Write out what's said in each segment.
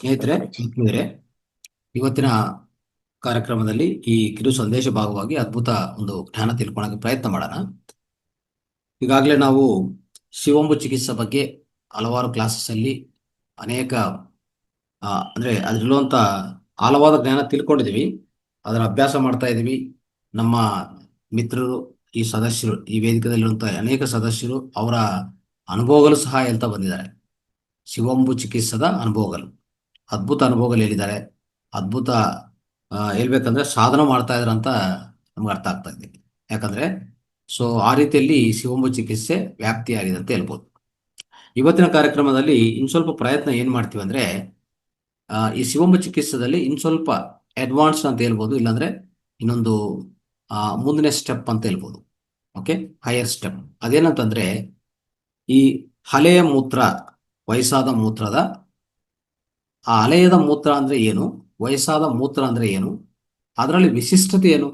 ಸ್ನೇಹಿತರೆ, ಆತ್ಮೀಯರೇ, ಇವತ್ತಿನ ಕಾರ್ಯಕ್ರಮದಲ್ಲಿ ಈ ಕಿರು ಸಂದೇಶ ಭಾಗವಾಗಿ ಅದ್ಭುತ ಒಂದು ಜ್ಞಾನ ತಿಳ್ಕೊಳ್ಳೋಕೆ ಪ್ರಯತ್ನ ಮಾಡೋಣ. ಈಗಾಗಲೇ ನಾವು ಶಿವಂಬು ಚಿಕಿತ್ಸೆ ಬಗ್ಗೆ ಹಲವಾರು ಕ್ಲಾಸಸ್ ಅಲ್ಲಿ ಅನೇಕ ಅಂದ್ರೆ ಅದರಲ್ಲಿರುವಂತ ಆಳವಾದ ಜ್ಞಾನ ತಿಳ್ಕೊಂಡಿದೀವಿ. ಅದರ ಅಭ್ಯಾಸ ಮಾಡ್ತಾ ಇದ್ದೀವಿ. ನಮ್ಮ ಮಿತ್ರರು, ಈ ಸದಸ್ಯರು, ಈ ವೇದಿಕೆಯಲ್ಲಿರುವಂತ ಅನೇಕ ಸದಸ್ಯರು ಅವರ ಅನುಭವಗಳು ಸಹ ಹೇಳ್ತಾ ಬಂದಿದ್ದಾರೆ. ಶಿವಂಬು ಚಿಕಿತ್ಸದ ಅನುಭವಗಳು, ಅದ್ಭುತ ಅನುಭವಗಳು ಹೇಳಿದ್ದಾರೆ. ಅದ್ಭುತ ಹೇಳ್ಬೇಕಂದ್ರೆ ಸಾಧನೆ ಮಾಡ್ತಾ ಇದ್ದಾರೆ ಅಂತ ನಮ್ಗೆ ಅರ್ಥ ಆಗ್ತಾ ಇದೆ. ಯಾಕಂದ್ರೆ ಆ ರೀತಿಯಲ್ಲಿ ಶಿವಂಬು ಚಿಕಿತ್ಸೆ ವ್ಯಾಪ್ತಿಯಾಗಿದೆ ಅಂತ ಹೇಳ್ಬೋದು. ಇವತ್ತಿನ ಕಾರ್ಯಕ್ರಮದಲ್ಲಿ ಇನ್ ಸ್ವಲ್ಪ ಪ್ರಯತ್ನ ಏನ್ ಮಾಡ್ತೀವಿ ಅಂದ್ರೆ, ಈ ಶಿವಂಬು ಚಿಕಿತ್ಸೆದಲ್ಲಿ ಇನ್ ಸ್ವಲ್ಪ ಅಡ್ವಾನ್ಸ್ ಅಂತ ಹೇಳ್ಬೋದು, ಇಲ್ಲಾಂದ್ರೆ ಇನ್ನೊಂದು ಮುಂದಿನ ಸ್ಟೆಪ್ ಅಂತ ಹೇಳ್ಬೋದು. ಓಕೆ, ಹೈಯರ್ ಸ್ಟೆಪ್ ಅದೇನಂತಂದ್ರೆ, ಈ ಹಳೆಯ ಮೂತ್ರ, ವಯಸ್ಸಾದ ಮೂತ್ರದ ಹಳೆಯದ ಮೂತ್ರ ಅಂದ್ರೆ ಏನು, ವಯಸ್ಸಾದ ಮೂತ್ರ ಅಂದ್ರೆ ಏನು, ಅದರಲ್ಲಿ ವಿಶಿಷ್ಟತೆ ಏನು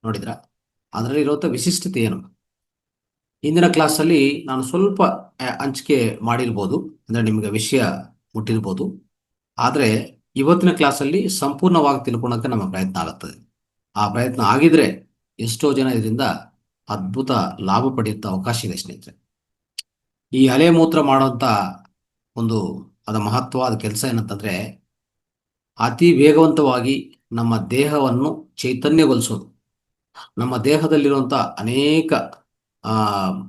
ನೋಡಿದ್ರ, ಅದರಲ್ಲಿ ಇರುವಂತ ವಿಶಿಷ್ಟತೆ ಏನು. ಇಂದಿನ ಕ್ಲಾಸಲ್ಲಿ ನಾನು ಸ್ವಲ್ಪ ಹಂಚಿಕೆ ಮಾಡಿರ್ಬೋದು, ಅಂದ್ರೆ ನಿಮಗೆ ವಿಷಯ ಮುಟ್ಟಿರ್ಬೋದು. ಆದರೆ ಇವತ್ತಿನ ಕ್ಲಾಸಲ್ಲಿ ಸಂಪೂರ್ಣವಾಗಿ ತಿಳ್ಕೊಳಕ್ಕೆ ನಮ್ಮ ಪ್ರಯತ್ನ ಆಗುತ್ತದೆ. ಆ ಪ್ರಯತ್ನ ಆಗಿದ್ರೆ ಎಷ್ಟೋ ಜನ ಇದರಿಂದ ಅದ್ಭುತ ಲಾಭ ಪಡೆಯುತ್ತ ಅವಕಾಶ ಇದೆ ಸ್ನೇಹಿತರೆ. ಈ ಹಳೆ ಮೂತ್ರ ಮಾಡುವಂತ ಒಂದು ಅದರ ಮಹತ್ವವಾದ ಕೆಲಸ ಏನಂತಂದ್ರೆ, ಅತಿ ವೇಗವಂತವಾಗಿ ನಮ್ಮ ದೇಹವನ್ನು ಚೈತನ್ಯಗೊಳಿಸೋದು. ನಮ್ಮ ದೇಹದಲ್ಲಿರುವಂಥ ಅನೇಕ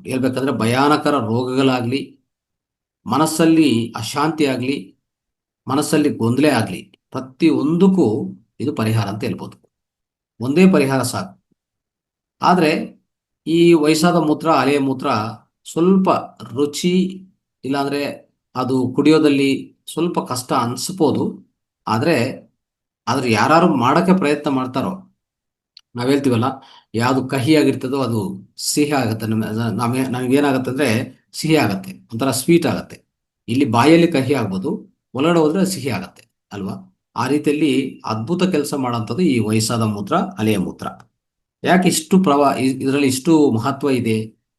ಹೇಳ್ಬೇಕಂದ್ರೆ ಭಯಾನಕರ ರೋಗಗಳಾಗ್ಲಿ, ಮನಸ್ಸಲ್ಲಿ ಅಶಾಂತಿ ಆಗಲಿ, ಮನಸ್ಸಲ್ಲಿ ಗೊಂದಲ ಆಗಲಿ, ಪ್ರತಿಯೊಂದಕ್ಕೂ ಇದು ಪರಿಹಾರ ಅಂತ ಹೇಳ್ಬೋದು. ಒಂದೇ ಪರಿಹಾರ ಸಾಕು. ಆದರೆ ಈ ವಯಸ್ಸಾದ ಮೂತ್ರ, ಹಳೆಯ ಮೂತ್ರ ಸ್ವಲ್ಪ ರುಚಿ, ಇಲ್ಲಾಂದ್ರೆ ಅದು ಕುಡಿಯೋದಲ್ಲಿ ಸ್ವಲ್ಪ ಕಷ್ಟ ಅನಿಸ್ಬೋದು. ಆದರೆ ಯಾರು ಮಾಡೋಕ್ಕೆ ಪ್ರಯತ್ನ ಮಾಡ್ತಾರೋ, ನಾವ್ ಹೇಳ್ತೀವಲ್ಲ, ಯಾವುದು ಕಹಿ ಆಗಿರ್ತದೋ ಅದು ಸಿಹಿ ಆಗುತ್ತೆ. ನಮಗೇನಾಗತ್ತೆ ಅಂದ್ರೆ ಸಿಹಿ ಆಗತ್ತೆ, ಒಂಥರ ಸ್ವೀಟ್ ಆಗತ್ತೆ. ಇಲ್ಲಿ ಬಾಯಲ್ಲಿ ಕಹಿ ಆಗ್ಬೋದು, ಒಳಗಡೆ ಹೋದ್ರೆ ಸಿಹಿ ಆಗತ್ತೆ ಅಲ್ವಾ. ಆ ರೀತಿಯಲ್ಲಿ ಅದ್ಭುತ ಕೆಲಸ ಮಾಡೋಂಥದ್ದು ಈ ವಯಸ್ಸಾದ ಮೂತ್ರ, ಹಳೆಯ ಮೂತ್ರ. ಯಾಕೆ ಇಷ್ಟು ಇದರಲ್ಲಿ ಇಷ್ಟು ಮಹತ್ವ ಇದೆ,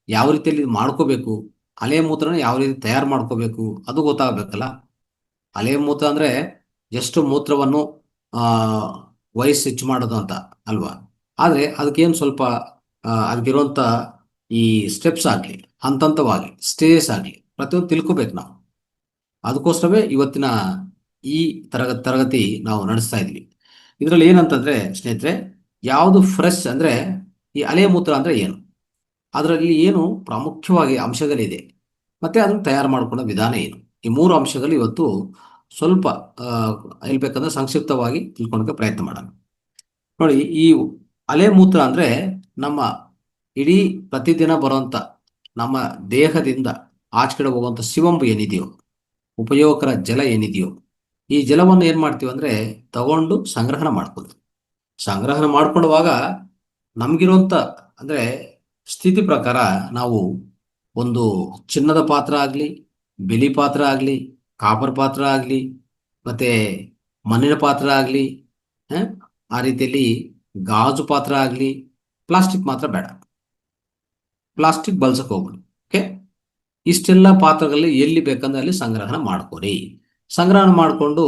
ಯಾವ ರೀತಿಯಲ್ಲಿ ಮಾಡ್ಕೋಬೇಕು, ಹಳೆಯ ಮೂತ್ರನ ಯಾವ ರೀತಿ ತಯಾರು ಮಾಡ್ಕೋಬೇಕು ಅದು ಗೊತ್ತಾಗಬೇಕಲ್ಲ. ಹಳೆಯ ಮೂತ್ರ ಅಂದ್ರೆ ಎಷ್ಟು ಮೂತ್ರವನ್ನು ಆ ವಯಸ್ಸು ಹೆಚ್ಚು ಮಾಡೋದು ಅಂತ ಅಲ್ವಾ. ಆದ್ರೆ ಅದಕ್ಕೇನು ಸ್ವಲ್ಪ ಅದಕ್ಕಿರುವಂತ ಈ ಸ್ಟೆಪ್ಸ್ ಆಗಲಿ, ಹಂತವಾಗಿ ಸ್ಟೇಜಸ್ ಆಗಲಿ, ಪ್ರತಿಯೊಂದು ತಿಳ್ಕೊಬೇಕು ನಾವು. ಅದಕ್ಕೋಸ್ಕರವೇ ಇವತ್ತಿನ ಈ ತರಗತಿ ನಾವು ನಡೆಸ್ತಾ ಇದ್ವಿ. ಇದರಲ್ಲಿ ಏನಂತಂದ್ರೆ ಸ್ನೇಹಿತರೆ, ಯಾವುದು ಫ್ರೆಶ್ ಅಂದ್ರೆ, ಈ ಹಳೆಯ ಮೂತ್ರ ಅಂದ್ರೆ ಏನು, ಅದರಲ್ಲಿ ಏನು ಪ್ರಾಮುಖ್ಯವಾಗಿ ಅಂಶಗಳಿದೆ, ಮತ್ತೆ ಅದನ್ನು ತಯಾರು ಮಾಡಿಕೊಳ್ಳೋ ವಿಧಾನ ಏನು, ಈ ಮೂರು ಅಂಶಗಳು ಇವತ್ತು ಸ್ವಲ್ಪ ಹೇಳ್ಬೇಕಂದ್ರೆ ಸಂಕ್ಷಿಪ್ತವಾಗಿ ತಿಳ್ಕೊಳ್ಳೋಕೆ ಪ್ರಯತ್ನ ಮಾಡೋಣ. ನೋಡಿ, ಈ ಹಳೆ ಮೂತ್ರ ಅಂದ್ರೆ ನಮ್ಮ ಇಡೀ ಪ್ರತಿದಿನ ಬರುವಂತ ನಮ್ಮ ದೇಹದಿಂದ ಆಚೆ ಕಡೆ ಹೋಗುವಂತ ಶಿವಂಬು ಏನಿದೆಯೋ, ಉಪಯೋಗಕರ ಜಲ ಏನಿದೆಯೋ, ಈ ಜಲವನ್ನು ಏನ್ ಮಾಡ್ತೀವಿ ಅಂದ್ರೆ ತಗೊಂಡು ಸಂಗ್ರಹಣ ಮಾಡ್ಕೊಳ್ತೀವಿ. ಸಂಗ್ರಹಣ ಮಾಡ್ಕೊಳ್ಳುವಾಗ ನಮ್ಗಿರುವಂತ ಅಂದ್ರೆ ಸ್ಥಿತಿ ಪ್ರಕಾರ ನಾವು ಒಂದು ಚಿನ್ನದ ಪಾತ್ರ ಆಗಲಿ, ಬಿಳಿ ಪಾತ್ರ ಆಗಲಿ, ಕಾಪರ್ ಪಾತ್ರ ಆಗಲಿ, ಮತ್ತೆ ಮಣ್ಣಿನ ಪಾತ್ರ ಆಗಲಿ, ಆ ರೀತಿಯಲ್ಲಿ ಗಾಜು ಪಾತ್ರ ಆಗಲಿ, ಪ್ಲಾಸ್ಟಿಕ್ ಮಾತ್ರ ಬೇಡ, ಪ್ಲಾಸ್ಟಿಕ್ ಬಳಸಕ್ ಹೋಗ್ಬಿಡಿ. ಓಕೆ, ಇಷ್ಟೆಲ್ಲ ಪಾತ್ರಗಳಲ್ಲಿ ಎಲ್ಲಿ ಬೇಕಂದ್ರೆ ಅಲ್ಲಿ ಸಂಗ್ರಹಣ ಮಾಡ್ಕೊರಿ. ಸಂಗ್ರಹಣ ಮಾಡಿಕೊಂಡು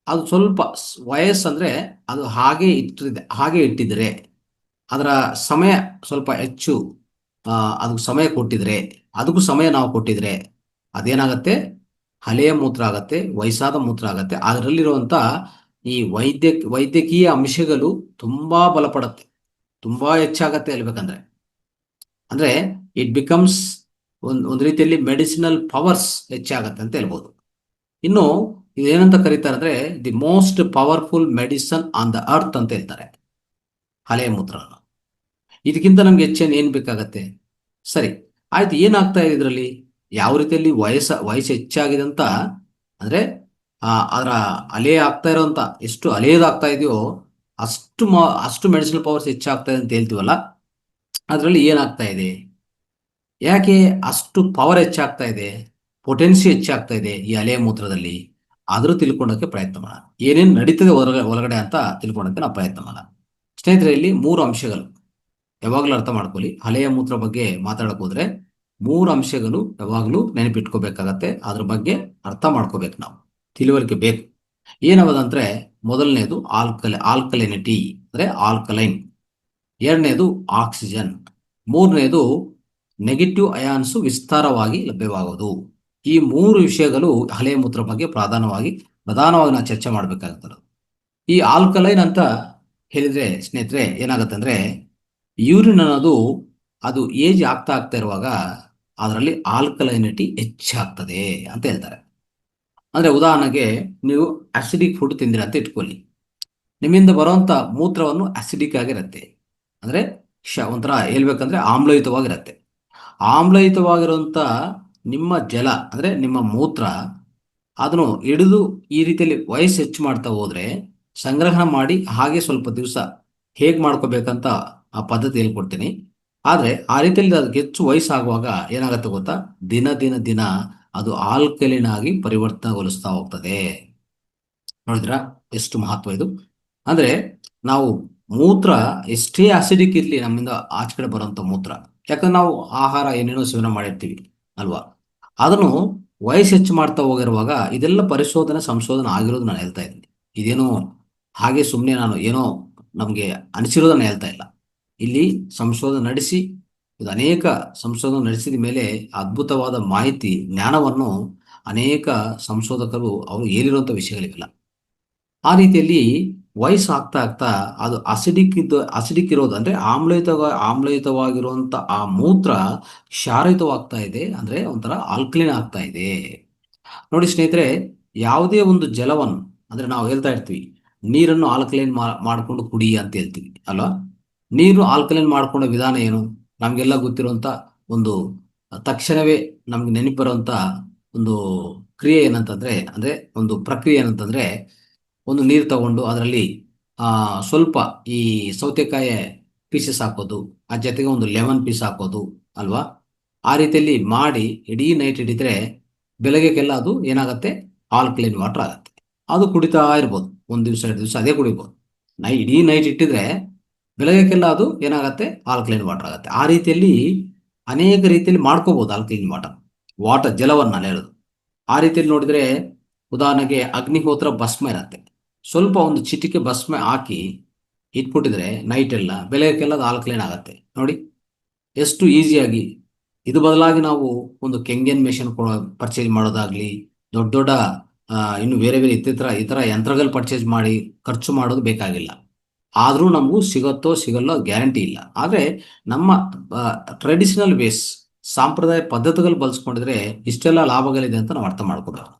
ಅದು ಸ್ವಲ್ಪ ವಯಸ್ಸಂದ್ರೆ ಅದು ಹಾಗೆ ಇಟ್ಟಿದ್ರೆ, ಅದರ ಸಮಯ ಸ್ವಲ್ಪ ಹೆಚ್ಚು ಅದಕ್ಕೆ ಸಮಯ ಕೊಟ್ಟಿದ್ರೆ, ಅದಕ್ಕೂ ಸಮಯ ನಾವು ಕೊಟ್ಟಿದ್ರೆ ಅದೇನಾಗತ್ತೆ, ಹಳೆಯ ಮೂತ್ರ ಆಗತ್ತೆ, ವಯಸ್ಸಾದ ಮೂತ್ರ ಆಗತ್ತೆ. ಅದರಲ್ಲಿರುವಂತ ಈ ವೈದ್ಯಕೀಯ ಅಂಶಗಳು ತುಂಬಾ ಬಲಪಡತ್ತೆ, ತುಂಬಾ ಹೆಚ್ಚಾಗತ್ತೆ ಹೇಳ್ಬೇಕಂದ್ರೆ. ಅಂದ್ರೆ ಇಟ್ ಬಿಕಮ್ಸ್ ಒಂದು ರೀತಿಯಲ್ಲಿ ಮೆಡಿಸಿನಲ್ ಪವರ್ಸ್ ಹೆಚ್ಚಾಗತ್ತೆ ಅಂತ ಹೇಳ್ಬೋದು. ಇನ್ನು ಇದೇನಂತ ಕರೀತಾರೆ ಅಂದ್ರೆ, the most powerful medicine on the earth ಅಂತ ಹೇಳ್ತಾರೆ ಹಳೆಯ ಮೂತ್ರ. ಇದಕ್ಕಿಂತ ನಮ್ಗೆ ಹೆಚ್ಚೇನು ಏನ್ ಬೇಕಾಗತ್ತೆ. ಸರಿ, ಆಯ್ತು, ಏನಾಗ್ತಾ ಇದೆ ಇದರಲ್ಲಿ, ಯಾವ ರೀತಿಯಲ್ಲಿ ವಯಸ್ಸು ಹೆಚ್ಚಾಗಿದೆ ಅಂತ ಅಂದ್ರೆ ಅದರ ಅಲೆ ಆಗ್ತಾ ಇರೋಂತ, ಎಷ್ಟು ಅಲೆಯದಾಗ್ತಾ ಇದೆಯೋ ಅಷ್ಟು ಮೆಡಿಸಿನಲ್ ಪವರ್ಸ್ ಹೆಚ್ಚಾಗ್ತಾ ಇದೆ ಅಂತ ಹೇಳ್ತೀವಲ್ಲ. ಅದರಲ್ಲಿ ಏನಾಗ್ತಾ ಇದೆ, ಯಾಕೆ ಅಷ್ಟು ಪವರ್ ಹೆಚ್ಚಾಗ್ತಾ ಇದೆ, ಪೊಟೆನ್ಸಿ ಹೆಚ್ಚಾಗ್ತಾ ಇದೆ ಈ ಹಳೆಯ ಮೂತ್ರದಲ್ಲಿ, ಆದರೂ ತಿಳ್ಕೊಳ್ಳೋಕೆ ಪ್ರಯತ್ನ ಮಾಡೋಣ. ಏನೇನು ನಡೀತದೆ ಒಳಗಡೆ ಅಂತ ತಿಳ್ಕೊಳ್ಳೋಕೆ ನಾವು ಪ್ರಯತ್ನ ಮಾಡೋಣ. ಸ್ನೇಹಿತರೆ, ಇಲ್ಲಿ ಮೂರು ಅಂಶಗಳು ಯಾವಾಗಲೂ ಅರ್ಥ ಮಾಡ್ಕೊಳ್ಳಿ. ಹಳೆಯ ಮೂತ್ರ ಬಗ್ಗೆ ಮಾತಾಡಕ್ ಹೋದ್ರೆ ಮೂರು ಅಂಶಗಳು ಯಾವಾಗಲೂ ನೆನಪಿಟ್ಕೋಬೇಕಾಗತ್ತೆ, ಅದ್ರ ಬಗ್ಗೆ ಅರ್ಥ ಮಾಡ್ಕೋಬೇಕು ನಾವು. ತಿಳುವಳಿಕೆ ಬೇಕು. ಏನವದಂದ್ರೆ ಮೊದಲನೇದು ಆಲ್ಕಲೈನಿಟಿ ಅಂದರೆ ಆಲ್ಕಲೈನ್, ಎರಡನೇದು ಆಕ್ಸಿಜನ್, ಮೂರನೇದು ನೆಗೆಟಿವ್ ಅಯಾನ್ಸು ವಿಸ್ತಾರವಾಗಿ ಲಭ್ಯವಾಗುವುದು. ಈ ಮೂರು ವಿಷಯಗಳು ಹಳೆ ಮೂತ್ರ ಬಗ್ಗೆ ಪ್ರಧಾನವಾಗಿ ನಾವು ಚರ್ಚೆ ಮಾಡಬೇಕಾಗ್ತದೆ. ಈ ಆಲ್ಕಲೈನ್ ಅಂತ ಹೇಳಿದ್ರೆ ಸ್ನೇಹಿತರೆ ಏನಾಗುತ್ತೆ ಅಂದ್ರೆ ಯೂರಿನ್ ಅನ್ನೋದು ಅದು ಏಜ್ ಆಗ್ತಾ ಇರುವಾಗ ಅದರಲ್ಲಿ ಆಲ್ಕಲೈನಿಟಿ ಹೆಚ್ಚಾಗ್ತದೆ ಅಂತ ಹೇಳ್ತಾರೆ. ಅಂದ್ರೆ ಉದಾಹರಣೆಗೆ ನೀವು ಅಸಿಡಿಕ್ ಫುಡ್ ತಿಂದಿರ ಅಂತ ಇಟ್ಕೊಳ್ಳಿ, ನಿಮ್ಮಿಂದ ಬರುವಂತ ಮೂತ್ರವನ್ನು ಅಸಿಡಿಕ್ ಆಗಿರುತ್ತೆ, ಅಂದ್ರೆ ಒಂಥರ ಹೇಳ್ಬೇಕಂದ್ರೆ ಆಮ್ಲಯುತವಾಗಿರುತ್ತೆ. ಆಮ್ಲಯುತವಾಗಿರುವಂತ ನಿಮ್ಮ ಜಲ ಅಂದ್ರೆ ನಿಮ್ಮ ಮೂತ್ರ ಅದನ್ನು ಹಿಡಿದು ಈ ರೀತಿಯಲ್ಲಿ ವಯಸ್ಸು ಹೆಚ್ಚು ಮಾಡ್ತಾ ಹೋದ್ರೆ ಸಂಗ್ರಹಣ ಮಾಡಿ ಹಾಗೆ ಸ್ವಲ್ಪ ದಿವಸ ಹೇಗೆ ಮಾಡ್ಕೋಬೇಕಂತ ಆ ಪದ್ಧತಿ ಹೇಳ್ಕೊಡ್ತೀನಿ. ಆದರೆ ಆ ರೀತಿಯಲ್ಲಿ ಅದಕ್ಕೆ ಹೆಚ್ಚು ವಯಸ್ಸಾಗುವಾಗ ಏನಾಗುತ್ತೆ ಗೊತ್ತಾ, ದಿನ ದಿನ ದಿನ ಅದು ಆಲ್ಕಲಿನ್ ಆಗಿ ಪರಿವರ್ತನೆಗೊಳಿಸ್ತಾ ಹೋಗ್ತದೆ. ನೋಡಿದ್ರಾ ಎಷ್ಟು ಮಹತ್ವ ಇದು. ಅಂದ್ರೆ ನಾವು ಮೂತ್ರ ಎಷ್ಟೇ ಅಸಿಡಿಕ್ ಇರ್ಲಿ ನಮ್ಮಿಂದ ಆಚೆ ಕಡೆ ಬರುವಂತ ಮೂತ್ರ, ಯಾಕಂದ್ರೆ ನಾವು ಆಹಾರ ಏನೇನೋ ಸೇವನೆ ಮಾಡಿರ್ತೀವಿ ಅಲ್ವಾ, ಅದನ್ನು ವಯಸ್ಸು ಹೆಚ್ಚು ಮಾಡ್ತಾ ಹೋಗಿರುವಾಗ ಇದೆಲ್ಲ ಪರಿಶೋಧನೆ ಸಂಶೋಧನೆ ಆಗಿರೋದು ನಾನು ಹೇಳ್ತಾ ಇದ್ದೀನಿ. ಇದೇನೋ ಹಾಗೆ ಸುಮ್ಮನೆ ನಾನು ಏನೋ ನಮಗೆ ಅನಿಸಿರೋದನ್ನ ಹೇಳ್ತಾ ಇಲ್ಲ. ಇಲ್ಲಿ ಸಂಶೋಧನೆ ನಡೆಸಿ ಇದು ಅನೇಕ ಸಂಶೋಧನೆ ನಡೆಸಿದ ಮೇಲೆ ಅದ್ಭುತವಾದ ಮಾಹಿತಿ ಜ್ಞಾನವನ್ನು ಅನೇಕ ಸಂಶೋಧಕರು ಅವರು ಹೇಳಿರುವಂಥ ವಿಷಯಗಳಿವೆಲ್ಲ. ಆ ರೀತಿಯಲ್ಲಿ ವಯಸ್ಸು ಆಗ್ತಾ ಆಗ್ತಾ ಅದು ಅಸಿಡಿಕ್ ಇರೋದು ಅಂದ್ರೆ ಆಮ್ಲಯುತವಾಗಿರುವಂತ ಆ ಮೂತ್ರ ಕ್ಷಾರಯುತವಾಗ್ತಾ ಇದೆ, ಅಂದ್ರೆ ಒಂಥರ ಆಲ್ಕಲಿನ್ ಆಗ್ತಾ ಇದೆ. ನೋಡಿ ಸ್ನೇಹಿತರೆ, ಯಾವುದೇ ಒಂದು ಜಲವನ್ನು ಅಂದ್ರೆ ನಾವು ಹೇಳ್ತಾ ಇರ್ತೀವಿ ನೀರನ್ನು ಆಲ್ಕಲೈನ್ ಮಾಡ್ಕೊಂಡು ಕುಡಿ ಅಂತ ಹೇಳ್ತೀವಿ ಅಲ್ವಾ. ನೀರು ಆಲ್ಕಲೈನ್ ಮಾಡ್ಕೊಂಡ ವಿಧಾನ ಏನು ನಮ್ಗೆಲ್ಲ ಗೊತ್ತಿರುವಂತ ಒಂದು ತಕ್ಷಣವೇ ನಮ್ಗೆ ನೆನಪು ಬರುವಂತ ಒಂದು ಕ್ರಿಯೆ ಏನಂತಂದ್ರೆ ಅಂದ್ರೆ ಒಂದು ಪ್ರಕ್ರಿಯೆ ಏನಂತಂದ್ರೆ ಒಂದು ನೀರು ತಗೊಂಡು ಅದರಲ್ಲಿ ಸ್ವಲ್ಪ ಈ ಸೌತೆಕಾಯಿ ಪೀಸಸ್ ಹಾಕೋದು, ಆ ಜೊತೆಗೆ ಒಂದು ಲೆಮನ್ ಪೀಸ್ ಹಾಕೋದು ಅಲ್ವಾ. ಆ ರೀತಿಯಲ್ಲಿ ಮಾಡಿ ಇಡೀ ನೈಟ್ ಹಿಡಿದ್ರೆ ಬೆಳಗ್ಗೆಗೆಲ್ಲ ಅದು ಏನಾಗುತ್ತೆ, ಆಲ್ಕಲೈನ್ ವಾಟರ್ ಆಗುತ್ತೆ. ಅದು ಕುಡಿತಾ ಇರ್ಬೋದು, ಒಂದು ದಿವಸ 2 ದಿವಸ ಅದೇ ಕುಡಿಬೋದು. ಇಡೀ ನೈಟ್ ಇಟ್ಟಿದ್ರೆ ಬೆಳಗ್ಗೆಗೆಲ್ಲ ಅದು ಏನಾಗುತ್ತೆ, ಆಲ್ಕಲೈನ್ ವಾಟರ್ ಆಗುತ್ತೆ. ಆ ರೀತಿಯಲ್ಲಿ ಅನೇಕ ರೀತಿಯಲ್ಲಿ ಮಾಡ್ಕೋಬಹುದು ಆಲ್ಕಲೈನ್ ವಾಟರ್ ಜಲವನ್ನ ಹೇಳೋದು. ಆ ರೀತಿಯಲ್ಲಿ ನೋಡಿದ್ರೆ ಉದಾಹರಣೆಗೆ ಅಗ್ನಿಹೋತ್ರ ಭಸ್ಮ ಇರತ್ತೆ, ಸ್ವಲ್ಪ ಒಂದು ಚಿಟಿಕೆ ಭಸ್ಮ ಹಾಕಿ ಇಟ್ಬಿಟ್ಟಿದ್ರೆ ನೈಟ್ ಎಲ್ಲ ಬೆಳಗ್ಗೆಲ್ಲ ಅದು ಆಲ್ಕಲೈನ್ ಆಗುತ್ತೆ. ನೋಡಿ ಎಷ್ಟು ಈಸಿಯಾಗಿ. ಇದು ಬದಲಾಗಿ ನಾವು ಒಂದು ಕೆಂಗನ್ ಮೆಷಿನ್ ಪರ್ಚೇಸ್ ಮಾಡೋದಾಗ್ಲಿ, ದೊಡ್ಡ ದೊಡ್ಡ ಇನ್ನು ಬೇರೆ ಬೇರೆ ಇತರ ಯಂತ್ರಗಳು ಪರ್ಚೇಸ್ ಮಾಡಿ ಖರ್ಚು ಮಾಡೋದು ಬೇಕಾಗಿಲ್ಲ. ಆದರೂ ನಮಗೂ ಸಿಗತ್ತೋ ಸಿಗಲ್ಲೋ ಗ್ಯಾರಂಟಿ ಇಲ್ಲ. ಆದರೆ ನಮ್ಮ ಟ್ರೆಡಿಷನಲ್ ಬೇಸ್ ಸಾಂಪ್ರದಾಯ ಪದ್ಧತಿಗಳು ಬಳಸ್ಕೊಂಡಿದ್ರೆ ಇಷ್ಟೆಲ್ಲ ಲಾಭಗಳಿದೆ ಅಂತ ನಾವು ಅರ್ಥ ಮಾಡ್ಕೋಬೇಕು.